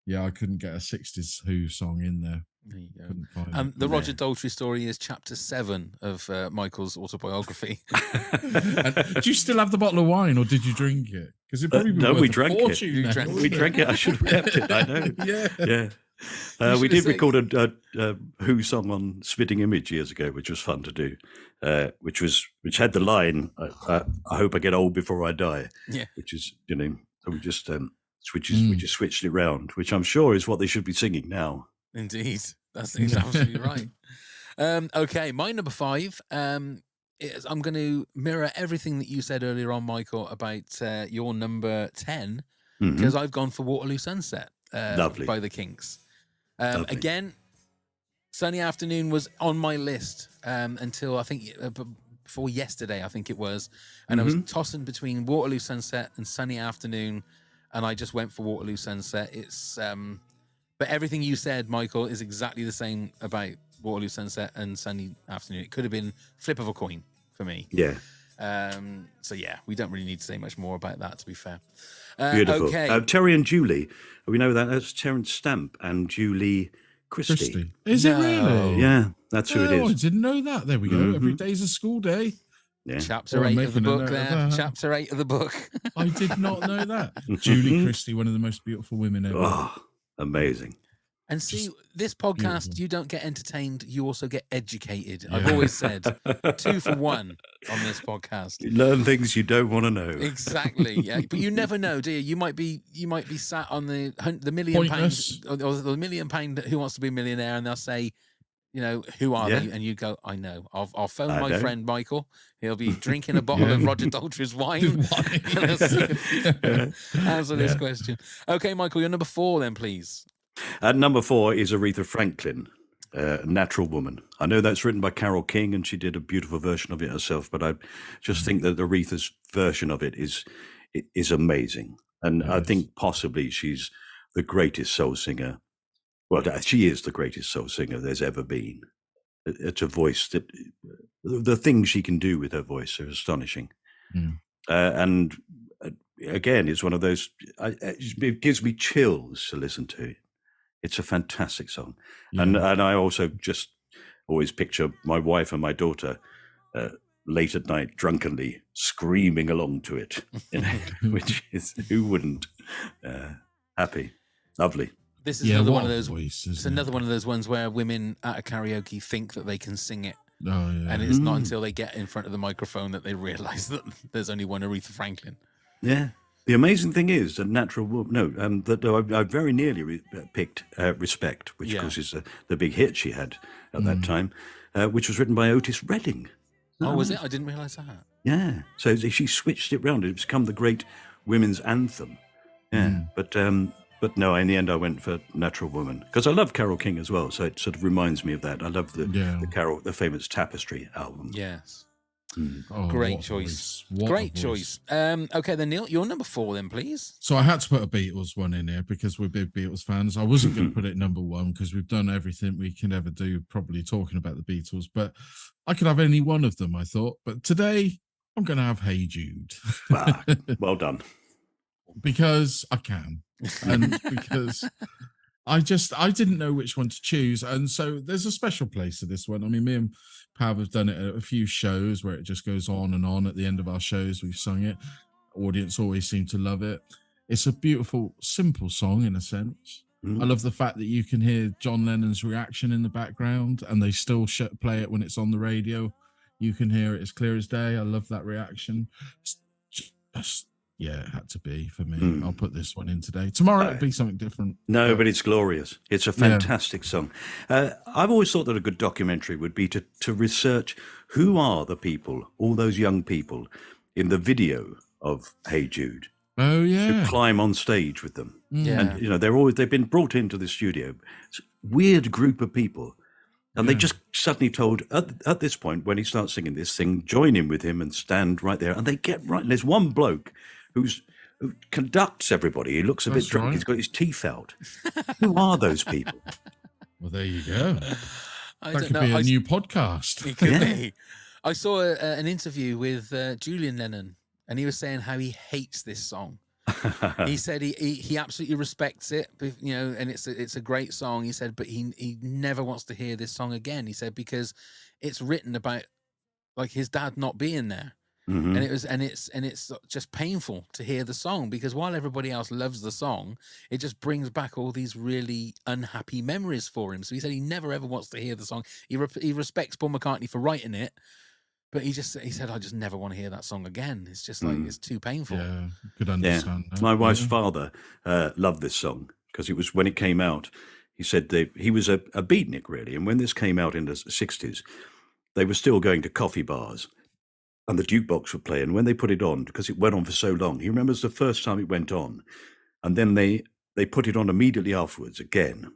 yeah, I couldn't get a 60s Who song in there. There you go. The Roger Daltrey story is chapter 7 of Michael's autobiography. And do you still have the bottle of wine, or did you drink it? Because it probably no, we drank it. We drank it. I should have kept it. I know. Yeah. We did record a Who song on Spitting Image years ago, which was fun to do. Which had the line, "I hope I get old before I die." Yeah. Which is, so we just switched it round, which I'm sure is what they should be singing now. Indeed, that's absolutely right. Okay, my number 5 is, I'm going to mirror everything that you said earlier on, Michael, about your number 10, because I've gone for Waterloo Sunset by the Kinks. Again, Sunny Afternoon was on my list until I think before yesterday, I think it was, and I was tossing between Waterloo Sunset and Sunny Afternoon, and I just went for Waterloo Sunset. It's but everything you said, Michael, is exactly the same about Waterloo Sunset and Sunny Afternoon. It could have been flip of a coin for me. Yeah. So yeah, we don't really need to say much more about that, to be fair. Beautiful. Okay. Terry and Julie. We know that's Terence Stamp and Julie Christie. Is it really? Yeah, that's who it is. I didn't know that. There we go. Every day's a school day. Yeah. Chapter 8 of the book there. Chapter 8 of the book. I did not know that. Julie Christie, one of the most beautiful women ever. Oh, amazing. And see, this podcast, you don't get entertained, you also get educated. Yeah. I've always said 2 for 1 on this podcast. You learn things you don't want to know. Exactly. Yeah. But you never know, do you? You might be sat on the £1 million or the £1 million Who Wants to Be a Millionaire, and they'll say, who are they? And you go, I know. I'll phone my friend Michael. He'll be drinking a bottle of Roger Daltrey's wine. Answer this question. Okay, Michael, you're number 4 then, please. At number 4 is Aretha Franklin, Natural Woman. I know that's written by Carole King, and she did a beautiful version of it herself, but I just think that Aretha's version of it is amazing. And I think possibly she's the greatest soul singer. Well, she is the greatest soul singer there's ever been. It's a voice that the things she can do with her voice are astonishing. And again, it's one of those, it gives me chills to listen to. It's a fantastic song. Yeah. And I also just always picture my wife and my daughter late at night, drunkenly screaming along to it, which is, who wouldn't? Happy. Lovely. This is another one of those. It's another one of those ones where women at a karaoke think that they can sing it, and it's not until they get in front of the microphone that they realise that there's only one Aretha Franklin. Yeah, The amazing thing is that I very nearly picked Respect, which of course is the big hit she had at that time, which was written by Otis Redding. Oh, was it? I didn't realise that. Yeah. So she switched it round. It's become the great women's anthem. Yeah. But no, in the end I went for Natural Woman because I love Carole King as well. So it sort of reminds me of that. I love the famous Tapestry album. Yes. Oh, Great choice. Great choice. Okay, then Neil, your number 4 then, please. So I had to put a Beatles one in here because we're big Beatles fans. I wasn't going to put it number 1 because we've done everything we can ever do, probably talking about the Beatles, but I could have any one of them, I thought. But today I'm going to have Hey Jude. Well done. Because I can. And because I didn't know which one to choose. And so there's a special place to this one. I mean, me and Pav have done it at a few shows where it just goes on and on. At the end of our shows, we've sung it. Audience always seem to love it. It's a beautiful, simple song in a sense. I love the fact that you can hear John Lennon's reaction in the background and they still play it when it's on the radio. You can hear it as clear as day. I love that reaction. It's just, yeah, it had to be for me. I'll put this one in today. Tomorrow it'll be something different. No, but it's glorious. It's a fantastic song. I've always thought that a good documentary would be to research who are the people, all those young people in the video of Hey Jude. Oh yeah, who climb on stage with them. Yeah. And they've been brought into the studio. It's a weird group of people. And they just suddenly told, at this point, when he starts singing this thing, join in with him and stand right there. And they get right. And there's one bloke who conducts everybody. He looks a bit drunk. Right. He's got his teeth out. Who are those people? Well, there you go. That could know. be a new podcast. It could be. I saw an interview with Julian Lennon, and he was saying how he hates this song. He said he absolutely respects it, and it's a great song. He said, but he never wants to hear this song again. He said because it's written about like his dad not being there, and it's just painful to hear the song because while everybody else loves the song, it just brings back all these really unhappy memories for him. So he said he never ever wants to hear the song. He respects Paul McCartney for writing it. But he said, I just never want to hear that song again. It's just like, it's too painful. Yeah, could understand that. My wife's father loved this song because it was when it came out. He said he was a beatnik, really. And when this came out in the 60s, they were still going to coffee bars and the jukebox would play. And when they put it on, because it went on for so long, he remembers the first time it went on. And then they put it on immediately afterwards again.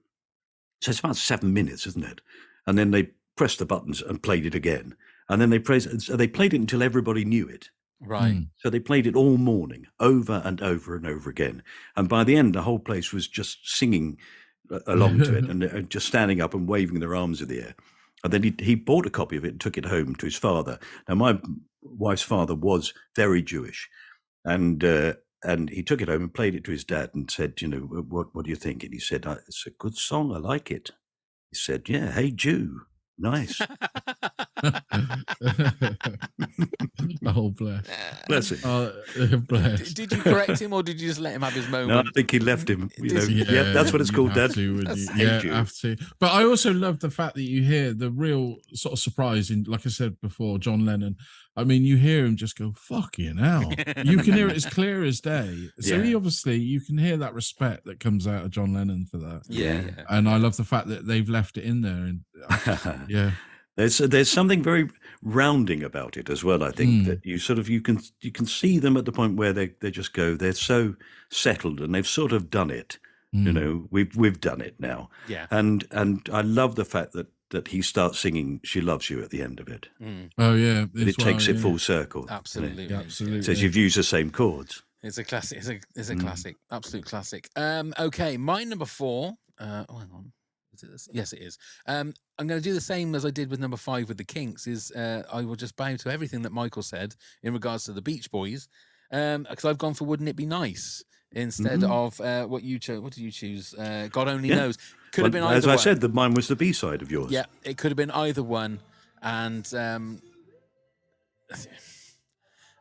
So it's about 7 minutes, isn't it? And then they pressed the buttons and played it again. And then they played it until everybody knew it. Right. So they played it all morning, over and over and over again. And by the end, the whole place was just singing along to it and just standing up and waving their arms in the air. And then he bought a copy of it and took it home to his father. Now, my wife's father was very Jewish. And he took it home and played it to his dad and said, what do you think? And he said, it's a good song. I like it. He said, yeah, hey, Jew. Nice. Oh, bless. Bless him. Bless. Did you correct him or did you just let him have his moment? No, I think he left him. Yeah, that's what it's called, Dad. Have to. But I also love the fact that you hear the real sort of surprise in, like I said before, John Lennon. I mean, you hear him just go, fucking hell. You can hear it as clear as day. So you can hear that respect that comes out of John Lennon for that. Yeah. And I love the fact that they've left it in there. And yeah. There's something very rounding about it as well. I think that you can see them at the point where they just go. They're so settled and they've sort of done it. We've done it now. Yeah. And I love the fact that he starts singing "She Loves You" at the end of it. Oh yeah, it takes it full circle. Absolutely, absolutely. It says you've used the same chords. It's a classic. It's a classic. Absolute classic. Okay, my number 4. Hang on. Is it this? Yes, it is. I'm going to do the same as I did with number 5 with the Kinks. I will just bow to everything that Michael said in regards to the Beach Boys, because I've gone for "Wouldn't It Be Nice" instead of what you chose. What did you choose? God Only Knows. Could have been either as one. I said, that mine was the B-side of yours. Yeah, it could have been either one. And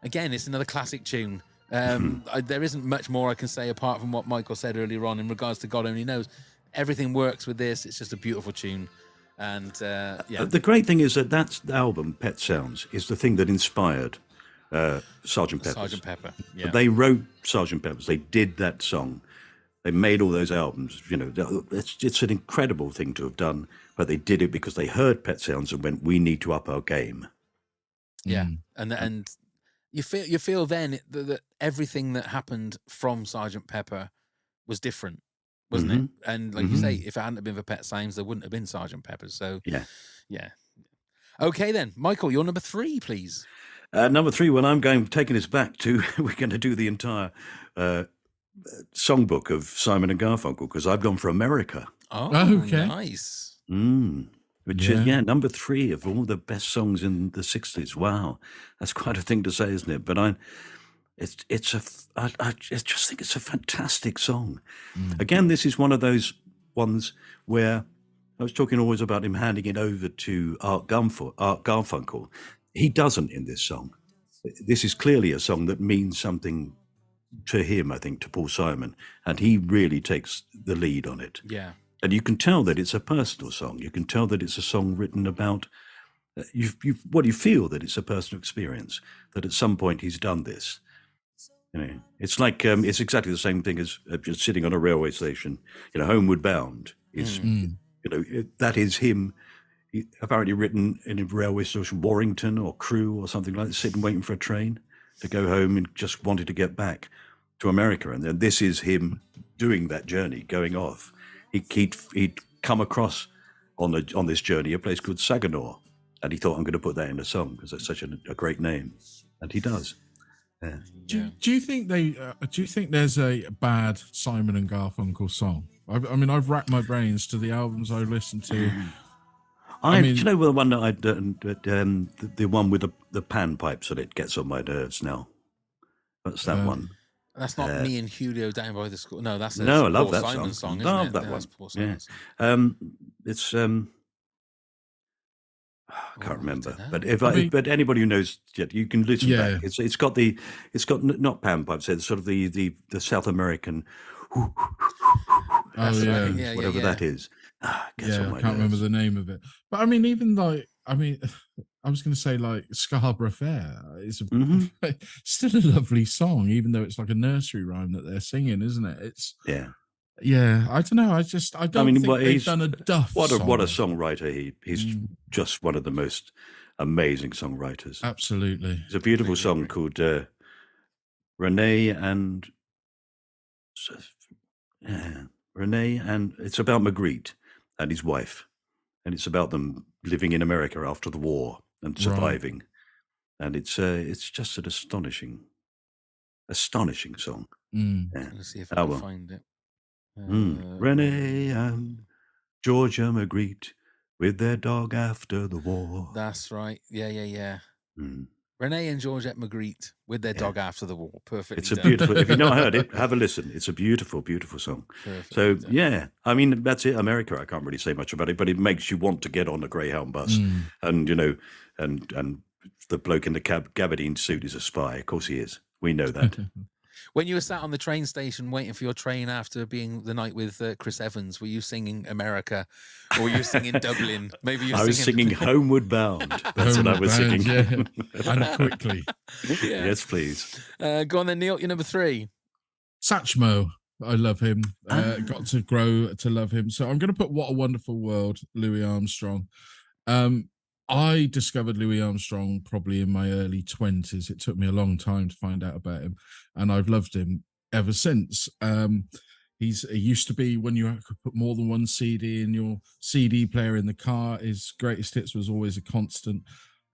again, it's another classic tune. There isn't much more I can say apart from what Michael said earlier on in regards to God Only Knows. Everything works with this. It's just a beautiful tune. And the great thing is that album, Pet Sounds, is the thing that inspired Sergeant Pepper's. Sergeant Pepper. Yeah. They wrote Sergeant Pepper's. They did that song. They made all those albums. You know, it's an incredible thing to have done. But they did it because they heard Pet Sounds and went, "We need to up our game." Yeah, and you feel then that everything that happened from Sergeant Pepper was different, wasn't it? And like you say, if it hadn't have been for Pet Sounds, there wouldn't have been Sergeant Pepper. So yeah. Okay then, Michael, you're number 3, please. Number 3. Well, taking us back to. We're going to do the entire songbook of Simon and Garfunkel because I've gone for America. Oh, okay, nice. Which is number 3 of all the best songs in the 60s. Wow, that's quite a thing to say, isn't it? But I just think it's a fantastic song. Again, this is one of those ones where I was talking always about him handing it over to Art Garfunkel. He doesn't in this song. This is clearly a song that means something to him, I think, to Paul Simon, and he really takes the lead on it. Yeah. And you can tell that it's a personal song. You can tell that it's a song written about you feel that it's a personal experience, that at some point he's done this. You know, it's like it's exactly the same thing as just sitting on a railway station. You know, Homeward Bound is you know that is him. He apparently written in a railway station, Warrington or Crewe or something like that, sitting waiting for a train to go home and just wanted to get back to America. And then this is him doing that journey, going off. He'd come across on this journey a place called Saginaw, and he thought, I'm going to put that in a song because it's such a great name, and he does. Yeah. Do you think there's a bad Simon and Garfunkel song? I mean, I've racked my brains to the albums I listened to. Do you know the one that the one with the panpipes on it gets on my nerves now? What's that one? That's not Me and Julio Down by the School. No, that's a I love Paul that Simon song. isn't Love it? that Yeah, one. that's Paul Simon's. It's I can't remember, but anybody who knows, you can listen back. It's got not panpipes. It's sort of the South American, whatever that is. I can't remember the name of it. But I mean, even I was going to say like Scarborough Fair is still a lovely song, even though it's like a nursery rhyme that they're singing, isn't it? It's yeah. I don't know. I don't think they've done a duff. What a songwriter he's just one of the most amazing songwriters. Absolutely. There's a beautiful song called Renee and it's about Magritte and his wife, and it's about them living in America after the war and surviving, and it's just an astonishing song. Let's see if I can find it. Renee and Georgia Magritte with their dog after the war. That's right. Yeah. Renee and Georgette Magritte with their dog after the war. Perfect. It's a beautiful. If you've not heard it, have a listen. It's a beautiful, beautiful song. Perfectly done. I mean, that's it. America, I can't really say much about it, but it makes you want to get on a Greyhound bus, and and the bloke in the gabardine suit is a spy. Of course he is. We know that. When you were sat on the train station waiting for your train after being the night with Chris Evans, were you singing America, or were you singing Dublin? Maybe I was singing Homeward Bound. That's what I was singing. Yeah. And quickly. Yes, please. Go on then, Neil. You're number 3. Satchmo. I love him. Got to grow to love him. So I'm going to put What a Wonderful World, Louis Armstrong. I discovered Louis Armstrong probably in my early 20s. It took me a long time to find out about him, and I've loved him ever since. It used to be when you could put more than one CD in your CD player in the car, his greatest hits was always a constant.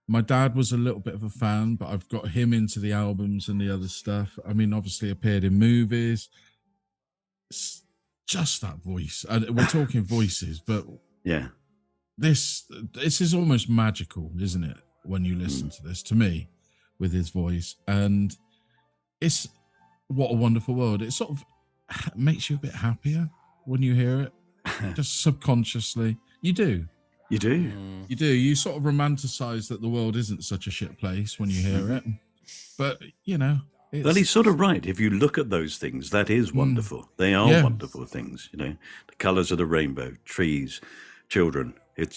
My dad was a little bit of a fan, but I've got him into the albums and the other stuff. I mean, obviously appeared in movies. It's just that voice. We're talking voices, but yeah. This is almost magical, isn't it? When you listen to this, to me, with his voice, and it's What a Wonderful World. It sort of makes you a bit happier when you hear it, just subconsciously. You do. You sort of romanticize that the world isn't such a shit place when you hear it, but well, he's sort of right. If you look at those things, that is wonderful. They are wonderful things. The colors of the rainbow, trees, children.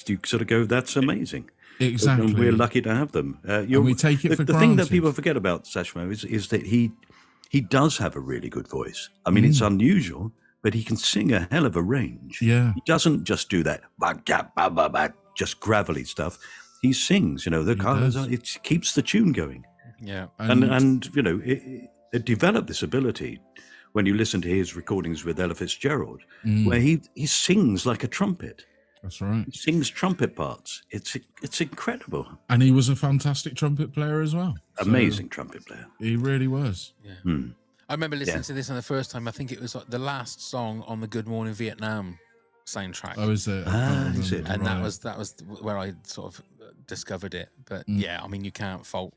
You sort of go, that's amazing. Exactly. And we're lucky to have them. And we take it for the thing that granted. people forget about Satchmo is that he does have a really good voice. I mean, it's unusual, but he can sing a hell of a range. Yeah. He doesn't just do that just gravelly stuff. He sings, the colours. It keeps the tune going. Yeah. And it developed this ability when you listen to his recordings with Ella Fitzgerald, where he sings like a trumpet. That's right. He sings trumpet parts. It's incredible. And he was a fantastic trumpet player as well. Amazing trumpet player. He really was. Yeah. I remember listening to this on the first time. I think it was like the last song on the Good Morning Vietnam soundtrack. Oh, is it? Is it? And that was where I sort of discovered it. But yeah, I mean, you can't fault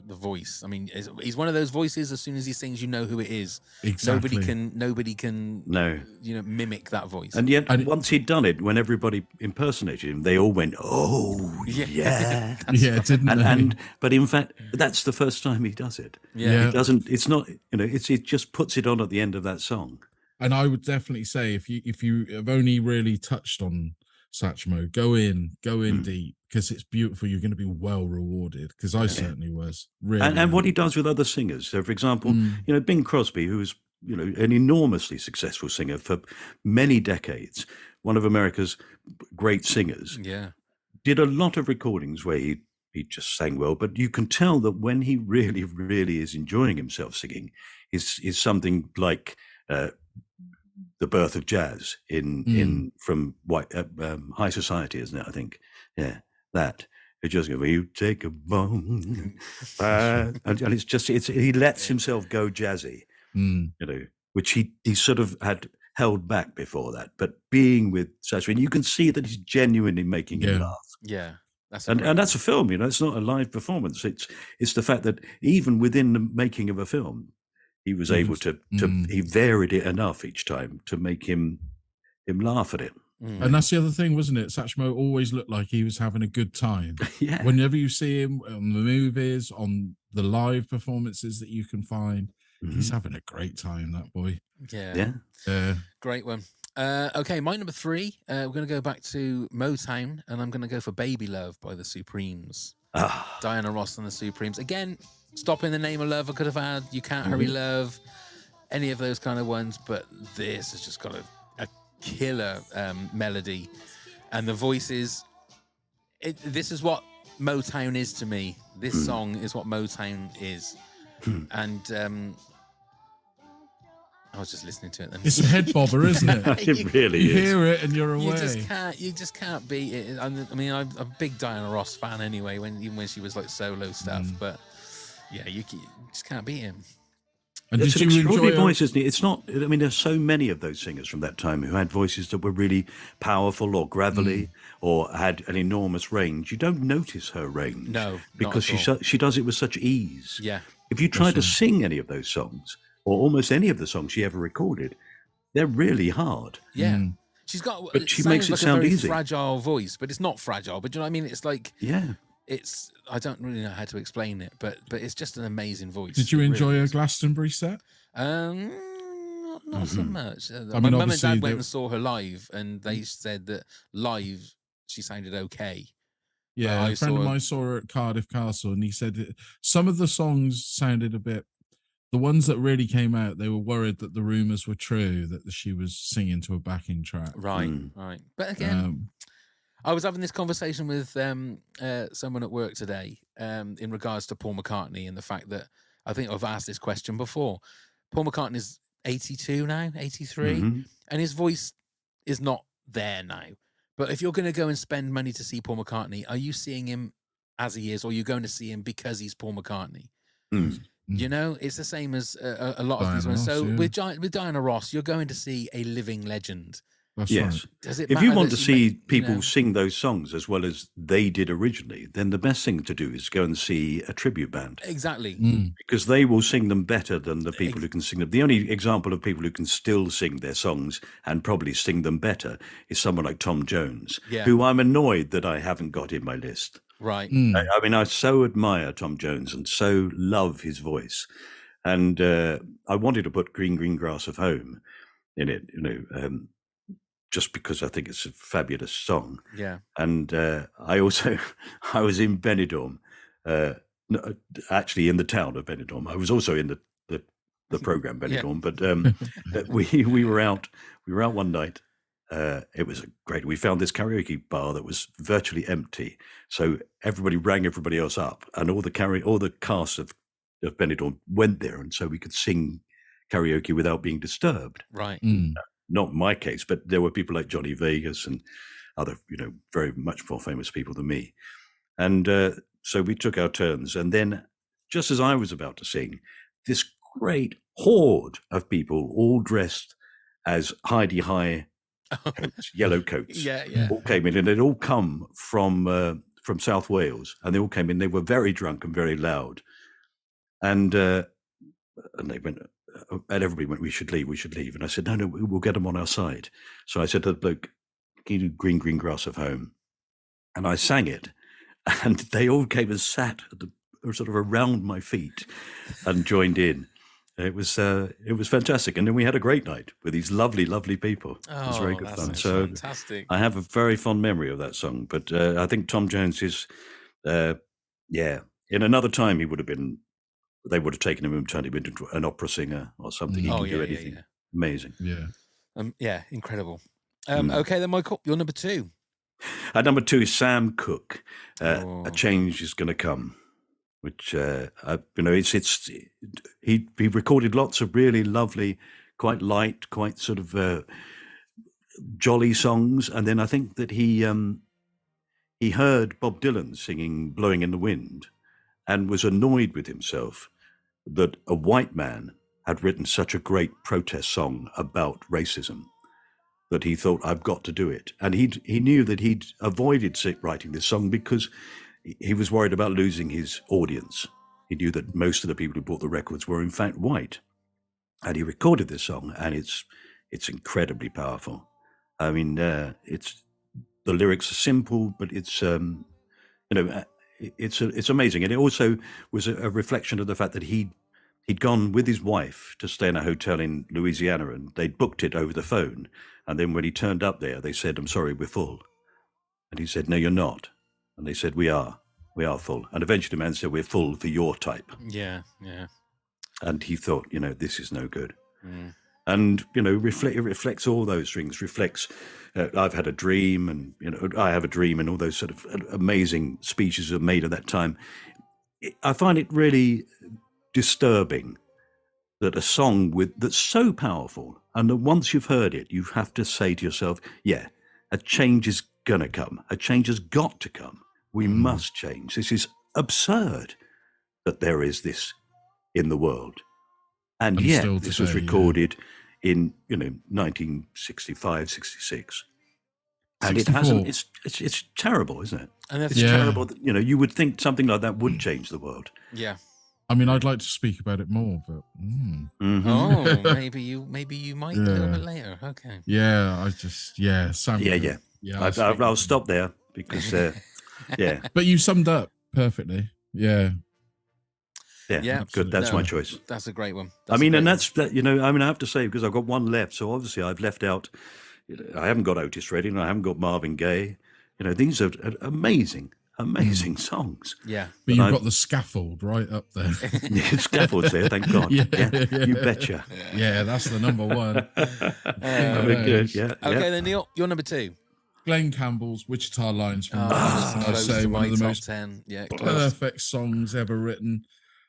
the voice. I mean, he's one of those voices. As soon as he sings, you know who it is. Exactly. Nobody can mimic that voice. And yet, once he'd done it, when everybody impersonated him, they all went, "Oh, yeah." Didn't they? But in fact, that's the first time he does it. Yeah. He doesn't. It's not. It just puts it on at the end of that song. And I would definitely say if you have only really touched on Satchmo, go in deep, because it's beautiful. You're going to be well rewarded, because I certainly was. Really, and what he does with other singers. So, for example, Bing Crosby, who was an enormously successful singer for many decades, one of America's great singers. Yeah, did a lot of recordings where he just sang well, but you can tell that when he really, really is enjoying himself singing, is something like The Birth of Jazz from High Society, isn't it? I think, that it just goes, you take a bone, and it's just he lets himself go jazzy, which he sort of had held back before that. But being with Satchmo, you can see that he's genuinely making him laugh. Yeah. And that's a film, it's not a live performance. It's the fact that even within the making of a film, he was able to he varied it enough each time to make him laugh at it. And that's the other thing, wasn't it? Satchmo always looked like he was having a good time. Yeah. Whenever you see him on the movies, on the live performances that you can find, he's having a great time, that boy. Yeah. Great one. Okay, my number 3, we're going to go back to Motown, and I'm going to go for Baby Love by the Supremes. Diana Ross and the Supremes. Again, Stop in the Name of Love I could have had, You Can't Hurry Love, any of those kind of ones, but this has just got a killer melody, and the voices. This is what Motown is to me. This song is what Motown is. And I was just listening to it then. It's a head bobber, isn't it? It really you is. hear it and you're away. You just can't beat it. I mean, I'm a big Diana Ross fan anyway, even when she was like solo stuff, but yeah, you just can't beat him. And it's did an you extraordinary enjoy voice, isn't it? It's not. I mean, there's so many of those singers from that time who had voices that were really powerful or gravelly or had an enormous range. You don't notice her range, no, because she does it with such ease. Yeah. If you try to sing any of those songs, or almost any of the songs she ever recorded, they're really hard. Yeah. She's got. But she sounds makes it like sound a very easy. fragile voice, but it's not fragile. But do you know what I mean? It's like it's. I don't really know how to explain it, but it's just an amazing voice. Did you enjoy a Glastonbury set? Not so much. I My mean, mum and dad went obviously and saw her live, and they said that live she sounded okay. Yeah, a friend of mine saw her at Cardiff Castle, and he said some of the songs sounded a bit. The ones that really came out, they were worried that the rumours were true, that she was singing to a backing track. Right. But again, I was having this conversation with someone at work today in regards to Paul McCartney and the fact that I think I've asked this question before. Paul McCartney's 82 now, 83, and his voice is not there now. But if you're going to go and spend money to see Paul McCartney, are you seeing him as he is, or are you going to see him because he's Paul McCartney? You know, it's the same as a lot of these ones. So with Diana Ross, you're going to see a living legend. That's yes. Right. Does it if you matter want that to she see made, people sing those songs as well as they did originally, then the best thing to do is go and see a tribute band. Exactly. Because they will sing them better than the people who can sing them. The only example of people who can still sing their songs and probably sing them better is someone like Tom Jones, who I'm annoyed that I haven't got in my list. Right. I mean, I so admire Tom Jones and so love his voice. And I wanted to put Green, Green Grass of Home in it, just because I think it's a fabulous song. Yeah. And I also, I was in Benidorm, no, actually in the town of Benidorm. I was also in the program Benidorm, but we were out one night. It was great. We found this karaoke bar that was virtually empty, so everybody rang everybody else up, and all the cast of Benidorm went there, and so we could sing karaoke without being disturbed. Right. Not in my case, but there were people like Johnny Vegas and other, very much more famous people than me. And so we took our turns. And then just as I was about to sing, this great horde of people all dressed as Heidi High coats, yellow coats, all came in, and they'd all come from South Wales, and they all came in. They were very drunk and very loud. And they went, and everybody went, we should leave. And I said, no, we'll get them on our side. So I said to the bloke, can you do Green, Green Grass of Home? And I sang it, and they all came and sat sort of around my feet and joined in. It was fantastic. And then we had a great night with these lovely, lovely people. It was very good fun. So fantastic. I have a very fond memory of that song. But I think Tom Jones is, in another time they would have taken him and turned him into an opera singer or something. He can do anything. Amazing. Yeah. Incredible. Okay, then, Michael, you're number 2. At number 2 is Sam Cooke. A Change Is Gonna Come, which he recorded lots of really lovely, quite light, quite sort of jolly songs, and then I think that he heard Bob Dylan singing "Blowing in the Wind" and was annoyed with himself that a white man had written such a great protest song about racism, that he thought, I've got to do it. And he knew that he'd avoided writing this song because he was worried about losing his audience. He knew that most of the people who bought the records were in fact white. And he recorded this song, and it's incredibly powerful. I mean, the lyrics are simple, but it's amazing. And it also was a reflection of the fact that he'd gone with his wife to stay in a hotel in Louisiana, and they'd booked it over the phone. And then when he turned up there, they said, I'm sorry, we're full. And he said, no, you're not. And they said, we are full. And eventually the man said, we're full for your type. Yeah. And he thought, this is no good. And, it reflects all those things, reflects, I've had a dream, and, I have a dream, and all those sort of amazing speeches are made at that time. I find it really disturbing that a song that's so powerful, and that once you've heard it, you have to say to yourself, a change is going to come. A change has got to come. We must change. This is absurd that there is this in the world. And yet this was recorded in 1965, 66. And 64. it hasn't. It's terrible, isn't it? And it's terrible that, you would think something like that would change the world. Yeah. I mean, I'd like to speak about it more, but oh, maybe you might a little bit later. Okay. Yeah, Sam. I'll stop there because But you summed up perfectly. Yeah, good. That's my choice. That's a great one. I have to say, because I've got one left, so obviously I've left out. I haven't got Otis Redding. I haven't got Marvin Gaye. These are amazing songs. Yeah. But you've got the Scaffold right up there. Scaffold's there, thank God. You betcha. Yeah, that's the number one. Okay, then Neil, you're number 2. Glenn Campbell's Wichita Lines from I say one of the most 10. perfect songs ever written.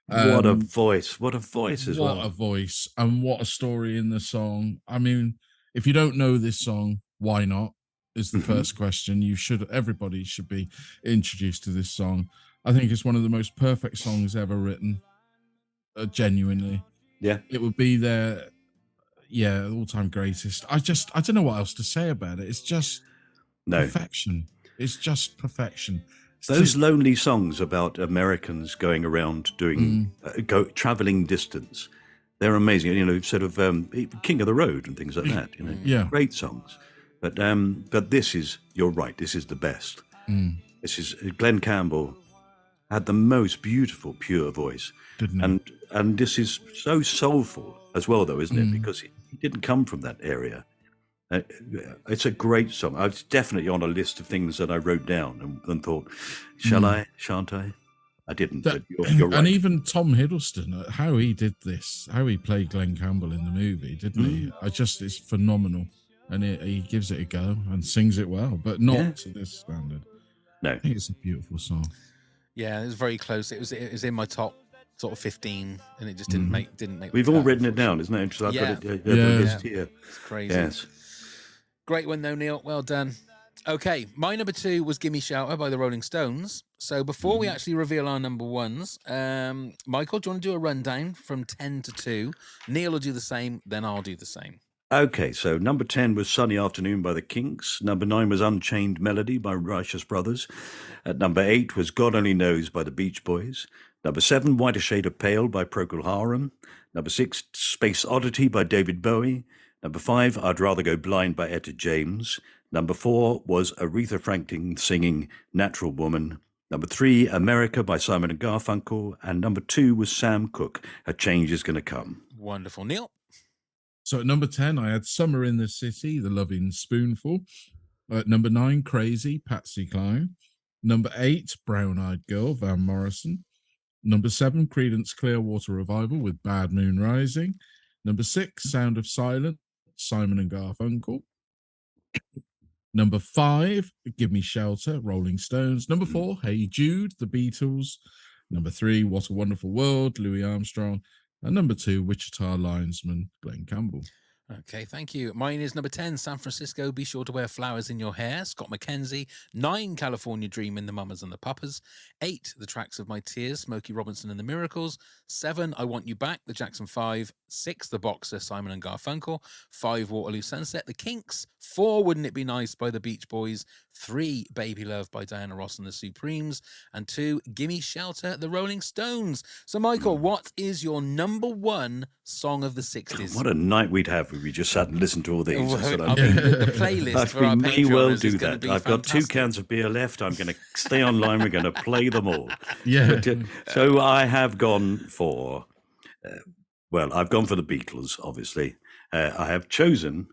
What a voice. What a voice as well. What a voice, and what a story in the song. I mean, if you don't know this song, why not? Is the first question. Everybody should be introduced to this song. I think it's one of the most perfect songs ever written. Genuinely. Yeah. It would be their all-time greatest. I don't know what else to say about it. It's just perfection. It's just perfection. Those lonely songs about Americans going around doing traveling distance, they're amazing. Sort of King of the Road and things like that. Great songs. But this is, you're right, this is the best. This is, Glenn Campbell had the most beautiful, pure voice. And this is so soulful as well, though, isn't it? Because he didn't come from that area. It's a great song. It's definitely on a list of things that I wrote down and thought, shall I? Shan't I? I didn't, but you're right. And even Tom Hiddleston, how he did this, how he played Glenn Campbell in the movie, didn't he? It's phenomenal. And he gives it a go and sings it well, but not to this standard. No. I think it's a beautiful song. Yeah, it was very close. It was in my top sort of 15, and it just didn't make. We've all written it down, isn't it? Because I've got it list here. It's crazy. Yes. Great one though, Neil. Well done. Okay, my number 2 was "Gimme Shelter" by the Rolling Stones. So before we actually reveal our number ones, Michael, do you want to do a rundown from 10 to 2? Neil will do the same, then I'll do the same. Okay, so number 10 was Sunny Afternoon by the Kinks. Number 9 was Unchained Melody by Righteous Brothers. At number 8 was God Only Knows by the Beach Boys. Number 7, Whiter Shade of Pale by Procol Harum. Number 6, Space Oddity by David Bowie. Number 5, I'd Rather Go Blind by Etta James. Number 4 was Aretha Franklin singing Natural Woman. Number 3, America by Simon & Garfunkel. And number 2 was Sam Cooke, A Change Is Gonna Come. Wonderful. Neil? So at number 10, I had Summer in the City, The Loving Spoonful. At number 9, Crazy, Patsy Cline. Number 8, Brown Eyed Girl, Van Morrison. Number 7, Creedence Clearwater Revival with Bad Moon Rising. Number 6, Sound of Silence, Simon and Garfunkel. Number 5, Give Me Shelter, Rolling Stones. Number 4, Hey Jude, The Beatles. Number 3, What a Wonderful World, Louis Armstrong. And number 2, Wichita Linesman, Glenn Campbell. Okay, thank you. Mine is number 10, San Francisco, Be Sure to Wear Flowers in Your Hair, Scott McKenzie. 9, California Dreamin', The Mamas and the Papas. 8, The Tracks of My Tears, Smokey Robinson and the Miracles. 7, I Want You Back, The Jackson 5. 6, The Boxer, Simon and Garfunkel. 5, Waterloo Sunset, The Kinks. 4, Wouldn't It Be Nice by the Beach Boys. 3, Baby Love by Diana Ross and the Supremes. And 2, Gimme Shelter, The Rolling Stones. So, Michael, what is your number 1 song of the 60s? What a night we'd have if we just sat and listened to all these. Well, the playlist for our may well Patreoners do is going that. to be I've got 2 fantastic. cans of beer left. I'm going to stay online. We're going to play them all. Yeah. But, so I have gone for, I've gone for the Beatles, obviously. I have chosen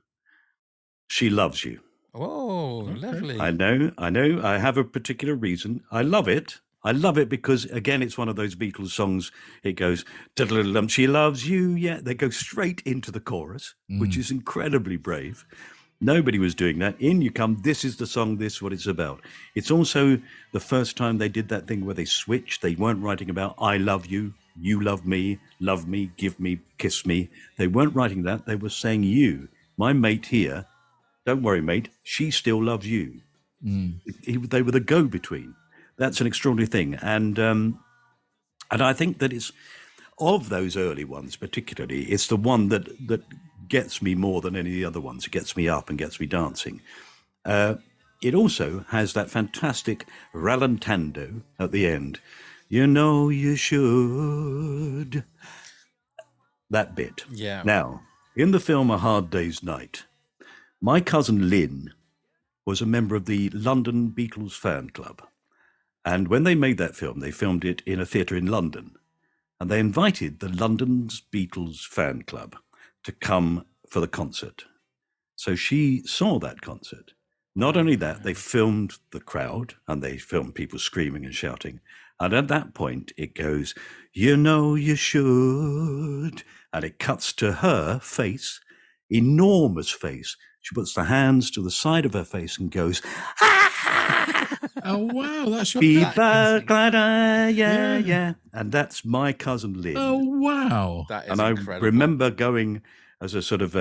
She Loves You. Oh, lovely. I know. I have a particular reason. I love it. I love it because, again, it's one of those Beatles songs. It goes, she loves you. Yeah, they go straight into the chorus, which is incredibly brave. Nobody was doing that. In you come, this is the song, this is what it's about. It's also the first time they did that thing where they switched. They weren't writing about, I love you love me, give me, kiss me. They weren't writing that. They were saying, you, my mate here, don't worry, mate, she still loves you. They were the go-between. That's an extraordinary thing. And I think that it's, of those early ones particularly, it's the one that gets me more than any of the other ones. It gets me up and gets me dancing. It also has that fantastic rallentando at the end. You know you should. That bit. Yeah. Now, in the film A Hard Day's Night, my cousin Lynn was a member of the London Beatles fan club. And when they made that film, they filmed it in a theatre in London. And they invited the London's Beatles fan club to come for the concert. So she saw that concert. Not only that, they filmed the crowd and they filmed people screaming and shouting. And at that point, it goes, you know you should. And it cuts to her face, enormous face. She puts the hands to the side of her face and goes, Oh, wow. That's your be back, yeah. And that's my cousin Lynn. Oh, wow. That is And I incredible. remember going as a sort of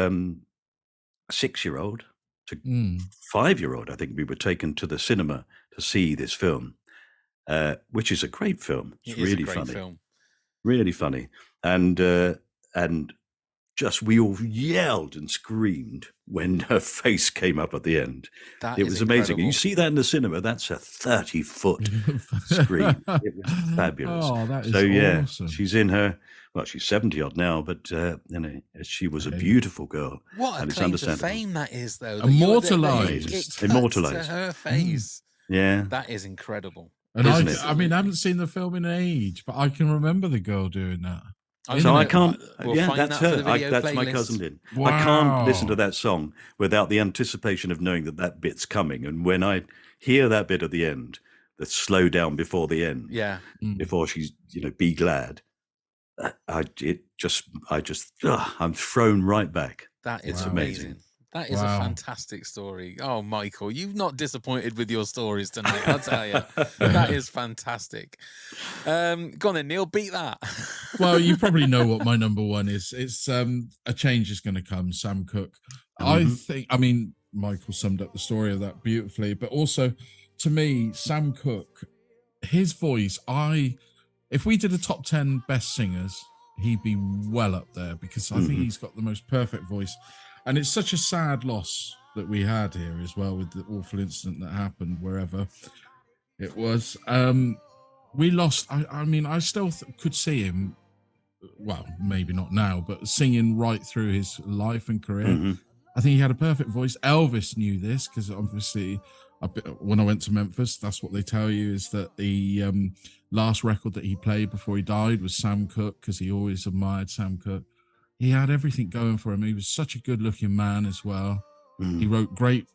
6-year-old to 5-year-old. I think we were taken to the cinema to see this film, which is a great film. It's It is really a great funny, film. really funny. And just we all yelled and screamed when her face came up at the end. It was amazing. And you see that in the cinema, that's a 30-foot screen. It was fabulous. Oh, that is awesome. She's in her, she's 70-odd now, but she was a beautiful girl. What a and it's claim to understandable. fame that is, though. Immortalised. It cuts Immortalised. to her face. Yeah. That is incredible. And Isn't it? I mean, I haven't seen the film in age, but I can remember the girl doing that. So I can't. We'll yeah, find that's that for her. the video That's my playlist. cousin Lynn. Wow. I can't listen to that song without the anticipation of knowing that that bit's coming. And when I hear that bit at the end, the slow down before the end, Yeah. before she's, be glad. I'm thrown right back. That is It's amazing. amazing. That is a fantastic story. Oh, Michael, you've not disappointed with your stories tonight, I'll tell you. That is fantastic. Go on then, Neil, beat that. Well, you probably know what my number one is. It's A Change Is Gonna Come, Sam Cooke. I mean, Michael summed up the story of that beautifully, but also to me, Sam Cooke, his voice, if we did a top 10 best singers, he'd be well up there because I think he's got the most perfect voice. And it's such a sad loss that we had here as well with the awful incident that happened wherever it was. We lost. I still could see him. Well, maybe not now, but singing right through his life and career. I think he had a perfect voice. Elvis knew this because obviously, when I went to Memphis, that's what they tell you is that the last record that he played before he died was Sam Cooke because he always admired Sam Cooke. He had everything going for him. He was such a good-looking man as well. He wrote great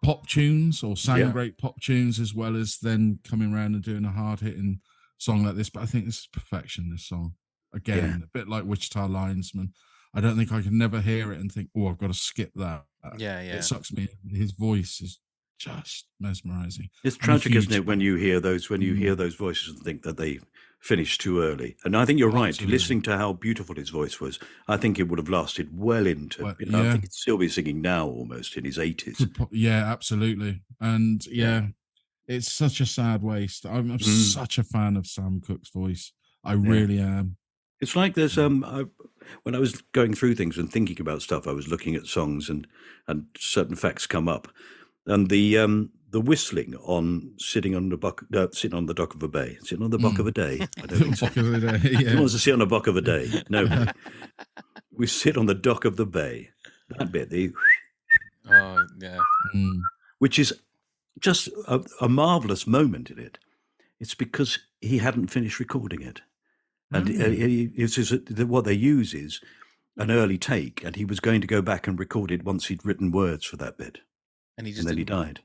pop tunes or sang great pop tunes as well as then coming around and doing a hard-hitting song like this. But I think this is perfection, this song. Again, a bit like Wichita Linesman. I don't think I can never hear it and think, oh, I've got to skip that. Yeah. It sucks me. His voice is just mesmerizing. It's tragic, isn't it, when you hear those voices and think that they finished too early. And I think you're right. Absolutely. Listening to how beautiful his voice was, I think it would have lasted well into. I think he'd still be singing now, almost in his 80s. Yeah, absolutely. And it's such a sad waste. I'm such a fan of Sam Cooke's voice. I really am. It's like there's when I was going through things and thinking about stuff, I was looking at songs and certain facts come up, and the whistling on sitting on the dock of a bay, sitting on the dock of a day. I don't think so. Who Who wants to sit on the dock of a day? No, we sit on the dock of the bay. That bit, which is just a marvelous moment in it. It's because he hadn't finished recording it. And what they use is an early take, and he was going to go back and record it once he'd written words for that bit. And then he died.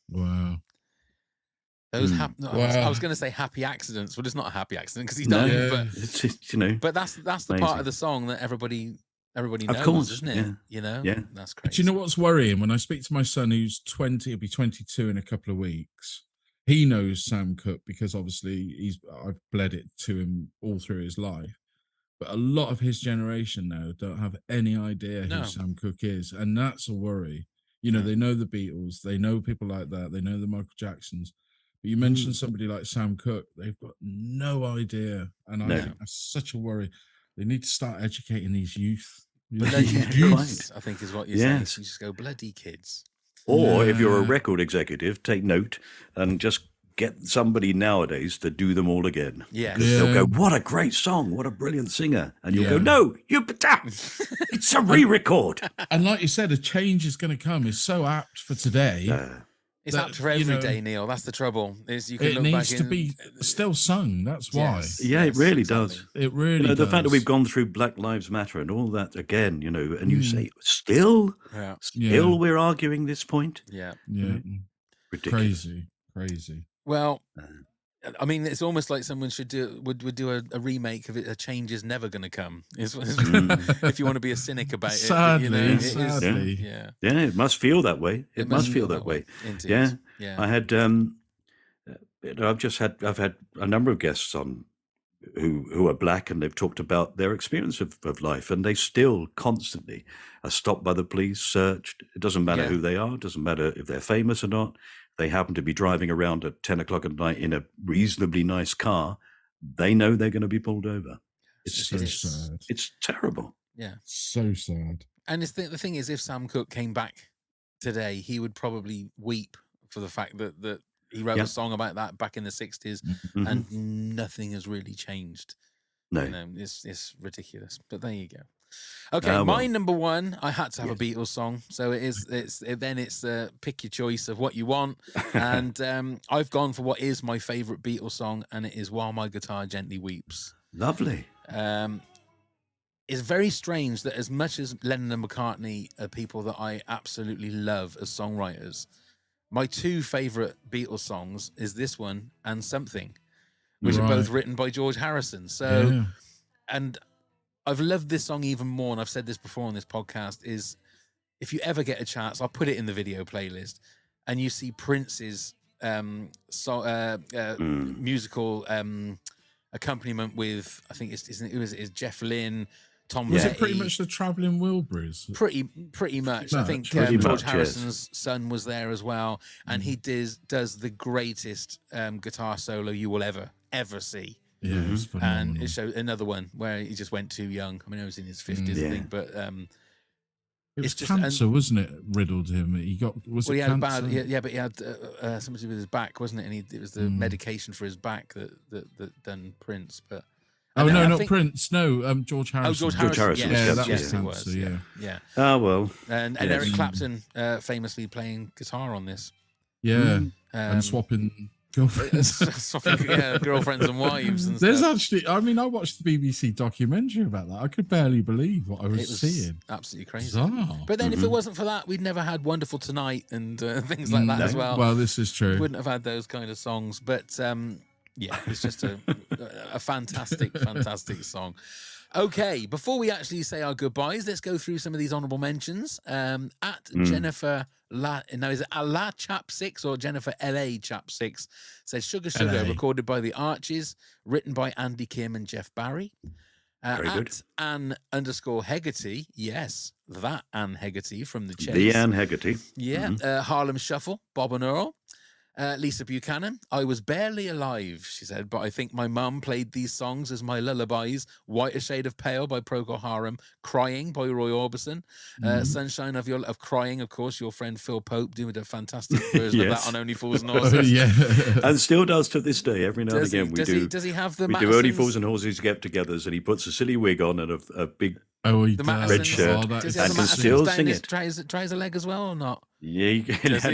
Wow. Those I was going to say happy accidents, but it's not a happy accident because he died. But it's just, But that's the part of the song that everybody knows, of course, isn't it? That's crazy. But you know what's worrying? When I speak to my son, who's 20, he'll be 22 in a couple of weeks. He knows Sam Cooke because obviously I've bled it to him all through his life. But a lot of his generation now don't have any idea who Sam Cooke is. And that's a worry. They know the Beatles, they know people like that, they know the Michael Jacksons. But you mentioned somebody like Sam Cooke, they've got no idea. And I think that's such a worry. They need to start educating these youth. Youth, I think is what you're saying. So you just go, bloody kids. Or if you're a record executive, take note and just get somebody nowadays to do them all again. Yeah. Because they'll go, what a great song, what a brilliant singer. And you'll go, no, it's a re-record. And like you said, a change is going to come. It's so apt for today. It's apt for every day, Neil. That's the trouble. Is you can it look needs back to be still sung. That's why. Yeah, it really does. It really does. The fact that we've gone through Black Lives Matter and all that again, and you say, still we're arguing this point? Yeah. Ridiculous. Crazy. Well, I mean, it's almost like someone would do a remake of it. A change is never going to come. If you want to be a cynic about sadly, it, yeah, it must feel that way. It must feel that way. Indeed. Yeah. I had, I've had a number of guests on who are black, and they've talked about their experience of life, and they still constantly are stopped by the police, searched. It doesn't matter who they are. It doesn't matter if they're famous or not. They happen to be driving around at 10 o'clock at night in a reasonably nice car. They know they're going to be pulled over. It's so sad. It's terrible. Yeah. So sad. And the thing is, if Sam Cooke came back today, he would probably weep for the fact that he wrote a song about that back in the 60s and nothing has really changed. No. It's ridiculous. But there you go. Okay, my number one, I had to have a Beatles song. So it's pick your choice of what you want. And I've gone for what is my favourite Beatles song, and it is While My Guitar Gently Weeps. Lovely. it's very strange that as much as Lennon and McCartney are people that I absolutely love as songwriters, my two favorite Beatles songs is this one and Something, which are both written by George Harrison. So, and I've loved this song even more, and I've said this before on this podcast, is if you ever get a chance, I'll put it in the video playlist, and you see Prince's musical accompaniment with, I think it's Jeff Lynne, Tom Was Petty. it pretty much the Travelling Wilburys? Pretty much. I think Pretty George much, Harrison's son was there as well, and he does the greatest guitar solo you will ever see. Yeah, it was phenomenal. And it showed another one where he just went too young. I mean, he was in his 50s, I think, but it was it's just cancer, wasn't it? Riddled him. He got he it had cancer? but he had something to do with his back, wasn't it? And it was the medication for his back that done Prince. But Oh no, not think, Prince. No, George Harrison. Oh, George Harrison. Yeah, that yes, was cancer. Yeah. Oh well. And Eric Clapton famously playing guitar on this. Yeah, and swapping girlfriends. Girlfriends and wives. And There's stuff. actually, I mean, I watched the BBC documentary about that. I could barely believe what I was seeing. Absolutely crazy. Bizarre. But then, if it wasn't for that, we'd never had "Wonderful Tonight" and things like that as well. Well, this is true. We wouldn't have had those kind of songs. But yeah, it's just a fantastic song. Okay, before we actually say our goodbyes, let's go through some of these honourable mentions. At Jennifer is it La Chap 6 or Jennifer LA Chap 6 says Sugar Sugar, LA. recorded by the Archies, written by Andy Kim and Jeff Barry. Very good. Ann_Hegarty, yes, that Ann Hegarty from the Chase. The Ann Hegarty. Yeah, Harlem Shuffle, Bob and Earl. Lisa Buchanan, I was barely alive, she said, but I think my mum played these songs as my lullabies. White a Shade of Pale by Procol Harum, Crying by Roy Orbison, Sunshine of Crying, of course, your friend Phil Pope doing a fantastic version of that on Only Fools and Horses. And still does to this day. Every now and again does he have the we do Only Fools and Horses get-togethers, and he puts a silly wig on and a big red shirt, and can still sing it. Tries a leg as well or not? Yeah,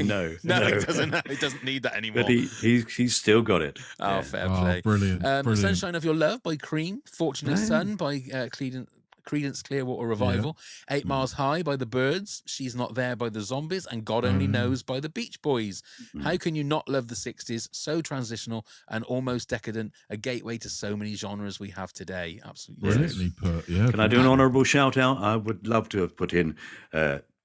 no, he doesn't. He doesn't need that anymore. But he's still got it. Oh, fair play. Brilliant. Sunshine of Your Love by Cream, Fortunate Son by Creedence Clearwater Revival, 8 Miles High by the Byrds, She's Not There by the Zombies, and God Only Knows by the Beach Boys. How can you not love the 60s? So transitional and almost decadent, a gateway to so many genres we have today. Absolutely. Brilliantly put. Yeah. Can I do an honourable shout out? I would love to have put in,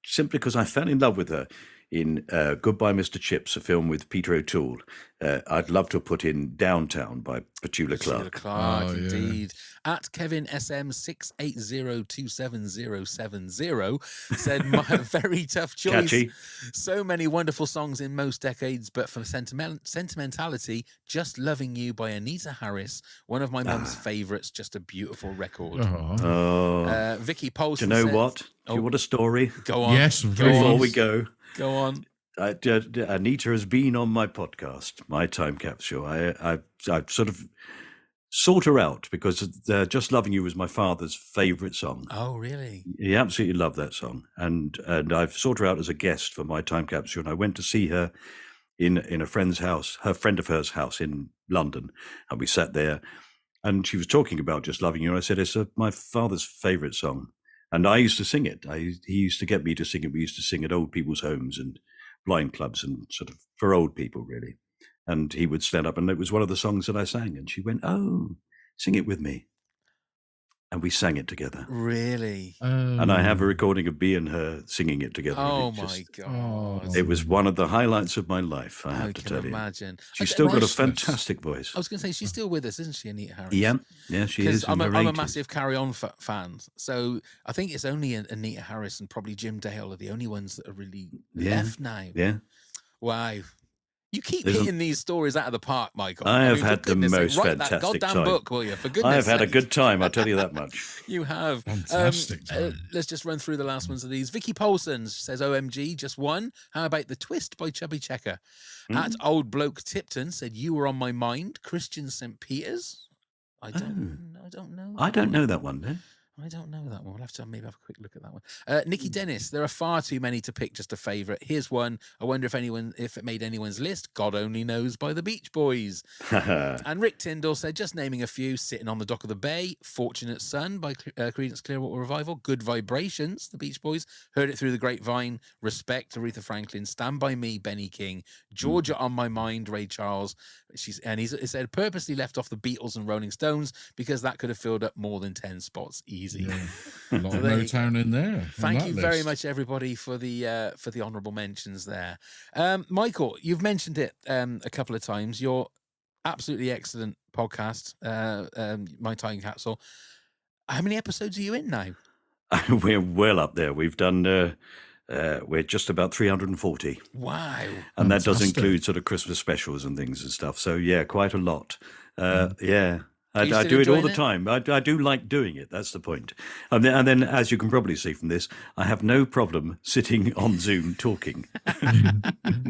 simply because I fell in love with her in Goodbye Mr. Chips, a film with Peter O'Toole. I'd love to have put in Downtown by Petula Clark. Indeed. At Kevin SM 680277070 said, my very tough choice. Catchy. So many wonderful songs in most decades, but for sentimentality, Just Loving You by Anita Harris, one of my mum's favourites, just a beautiful record. Vicky Paulson Do you know what? Do you want a story? Go on. Yes, Before we go. Go on. Anita has been on my podcast, My Time Capsule. I sort of sought her out because Just Loving You was my father's favourite song. Oh, really? He absolutely loved that song. And I've sought her out as a guest for My Time Capsule. And I went to see her in a friend's house, her friend of hers' house in London. And we sat there and she was talking about Just Loving You. And I said, it's my father's favourite song. And I used to sing it. He used to get me to sing it. We used to sing at old people's homes and blind clubs and sort of for old people, really. And he would stand up and it was one of the songs that I sang. And she went, oh, sing it with me. And we sang it together. Really? And I have a recording of me and her singing it together. Oh, my God. It was one of the highlights of my life, I have to tell you. Imagine. She's still got a fantastic voice. I was going to say, she's still with us, isn't she, Anita Harris? Yeah, she is. I'm a massive Carry On fan. So I think it's only Anita Harris and probably Jim Dale are the only ones that are really left now. Yeah. Wow. You keep hitting these stories out of the park, Michael. I have had the most fantastic that goddamn time. book, will you? For goodness' I have had a sake. good time, I'll tell you that much. You have. Fantastic time. Let's just run through the last ones of these. Vicky Paulson says, OMG, just one. How about The Twist by Chubby Checker? At Old Bloke Tipton said, You Were on My Mind. Christian St. Peters. I don't know. I don't know that one, eh? I don't know that one. We'll have to maybe have a quick look at that one. Nikki Dennis, there are far too many to pick just a favourite. Here's one. I wonder if it made anyone's list. God Only Knows by the Beach Boys. And Rick Tyndall said, just naming a few, Sitting on the Dock of the Bay, Fortunate Son by Creedence Clearwater Revival, Good Vibrations, the Beach Boys, Heard It Through the Grapevine, Respect, Aretha Franklin, Stand By Me, Benny King, Georgia on My Mind, Ray Charles. He said, purposely left off the Beatles and Rolling Stones because that could have filled up more than 10 spots easy. Yeah. A lot of Motown in there. Thank you very much, everybody, for the honourable mentions there. Michael, you've mentioned it a couple of times. Your absolutely excellent podcast, My Time Capsule. How many episodes are you in now? We're well up there. We've done. We're just about 340. Wow! And that does include sort of Christmas specials and things and stuff. So yeah, quite a lot. Yeah. I do it all the time. I do like doing it. That's the point. And then, as you can probably see from this, I have no problem sitting on Zoom talking.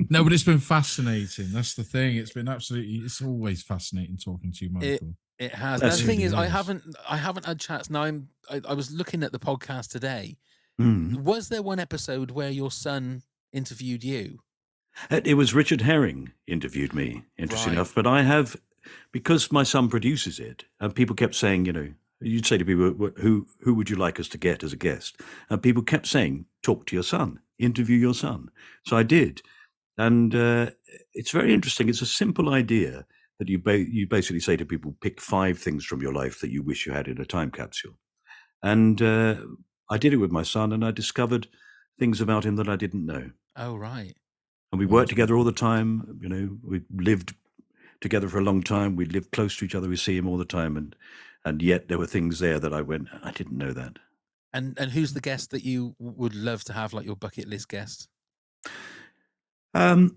No, but it's been fascinating. That's the thing. It's always fascinating talking to you, Michael. It has. The thing is, I haven't had chats. Now I was looking at the podcast today. Was there one episode where your son interviewed you? It was Richard Herring interviewed me, interesting enough. But I have, because my son produces it, and people kept saying, you'd say to people, who would you like us to get as a guest? And people kept saying, talk to your son, interview your son. So I did. And it's very interesting. It's a simple idea that you basically say to people, pick 5 things from your life that you wish you had in a time capsule. And I did it with my son, and I discovered things about him that I didn't know. Oh, right. And we worked together all the time. We lived together for a long time. We lived close to each other. We see him all the time. And yet there were things there that I didn't know that. And who's the guest that you would love to have, like your bucket list guest? I'd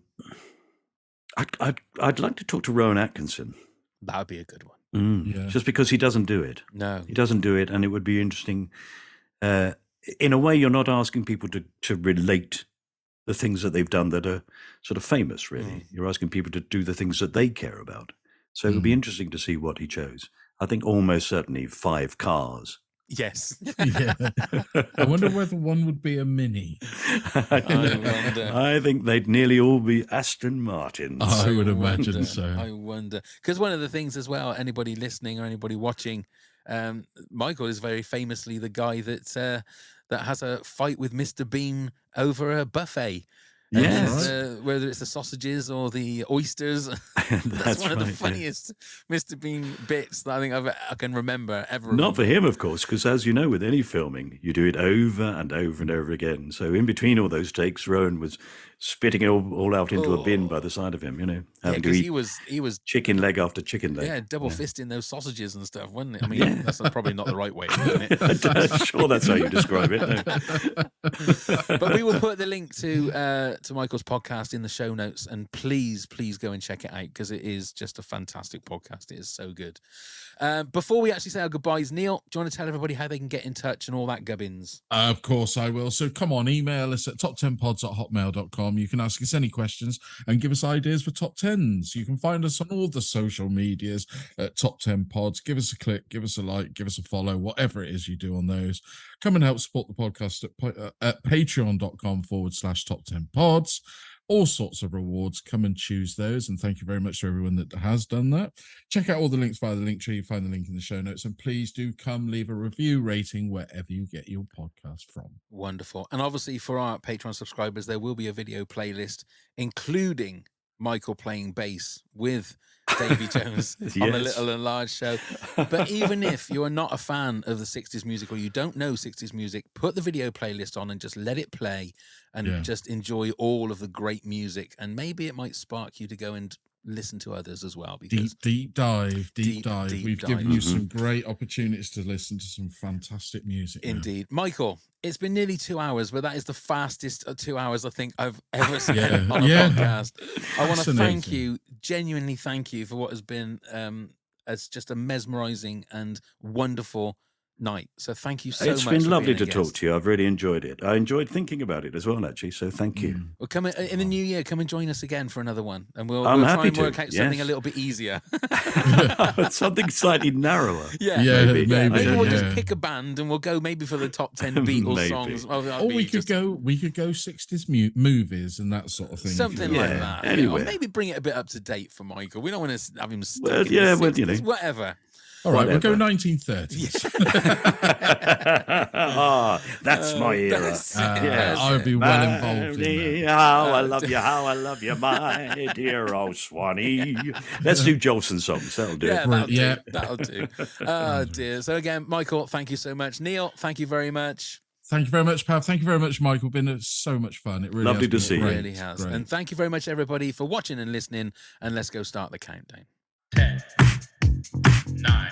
like to talk to Rowan Atkinson. That would be a good one. Yeah. Just because he doesn't do it. No. He doesn't do it, and it would be interesting. In a way, you're not asking people to relate the things that they've done that are sort of famous, really. You're asking people to do the things that they care about. So it would be interesting to see what he chose. I think almost certainly 5 cars. Yes. Yeah. I wonder whether one would be a Mini. I think they'd nearly all be Aston Martins. I would imagine so. I wonder. Because one of the things as well, anybody listening or anybody watching, Michael is very famously the guy that has a fight with Mr. Bean over a buffet. Yes. Whether it's the sausages or the oysters. That's one of the funniest Mr. Bean bits that I think I can remember ever. Not for him, of course, because as you know, with any filming, you do it over and over and over again. So in between all those takes, Rowan was spitting it all out into a bin by the side of him, having to eat he was chicken leg after chicken leg. Yeah, double fisting those sausages and stuff, wasn't it? I mean, that's probably not the right way of doing it. I'm sure that's how you describe it. No. But we will put the link to Michael's podcast in the show notes, and please go and check it out because it is just a fantastic podcast. It is so good. Before we actually say our goodbyes, Neil, do you want to tell everybody how they can get in touch and all that gubbins? Of course I will. So come on, email us at top10pods@hotmail.com. You can ask us any questions and give us ideas for top 10s. You can find us on all the social medias at Top 10 Pods. Give us a click, give us a like, give us a follow, whatever it is you do on those. Come and help support the podcast at patreon.com/top10pods. All sorts of rewards. Come and choose those. And thank you very much to everyone that has done that. Check out all the links via the link tree. You find the link in the show notes. And please do come leave a review rating wherever you get your podcast from. Wonderful. And obviously for our Patreon subscribers, there will be a video playlist, including Michael playing bass with Davy Jones on the Little and Large show. But even if you are not a fan of the 60s music or you don't know 60s music, put the video playlist on and just let it play and just enjoy all of the great music. And maybe it might spark you to go and listen to others as well. Because deep dive. We've dive. given you some great opportunities to listen to some fantastic music. Indeed. Michael, it's been nearly 2 hours, but that is the fastest 2 hours I think I've ever spent on a podcast. I want to thank you, genuinely thank you for what has been as just a mesmerizing and wonderful night. So thank you so much. It's been lovely to being a talk guest. to you. I've really enjoyed it. I enjoyed thinking about it as well, actually. So thank you. Well, come in the new year. Come and join us again for another one, and we'll I'm try happy and to, work out something yes. a little bit easier. Something slightly narrower. Yeah, Yeah, maybe. maybe. Maybe we'll yeah. just pick a band and we'll go maybe for the top 10 Beatles Maybe. songs. Oh, that'd Or be we could just go 60s movies and that sort of thing. if you something like. like Yeah, that. anywhere. Or maybe bring it a bit up to date for Michael. We don't want to have him stuck Well, in yeah, the well, 60s, whatever. All right, we'll go Whatever. 1930s. That's my era. That's it, I that's would it. be well involved in that. How I love you, my dear old Swanee. Let's do Jolson songs. That'll do Yeah, it. that'll Yeah. do. That'll do. Oh, dear. So again, Michael, thank you so much. Neil, thank you very much. Thank you very much, Pav. Thank you very much, Michael. Been so much fun. It really Lovely has to been see It you. great. really has. Great. And thank you very much, everybody, for watching and listening. And let's go start the countdown. 10, 9,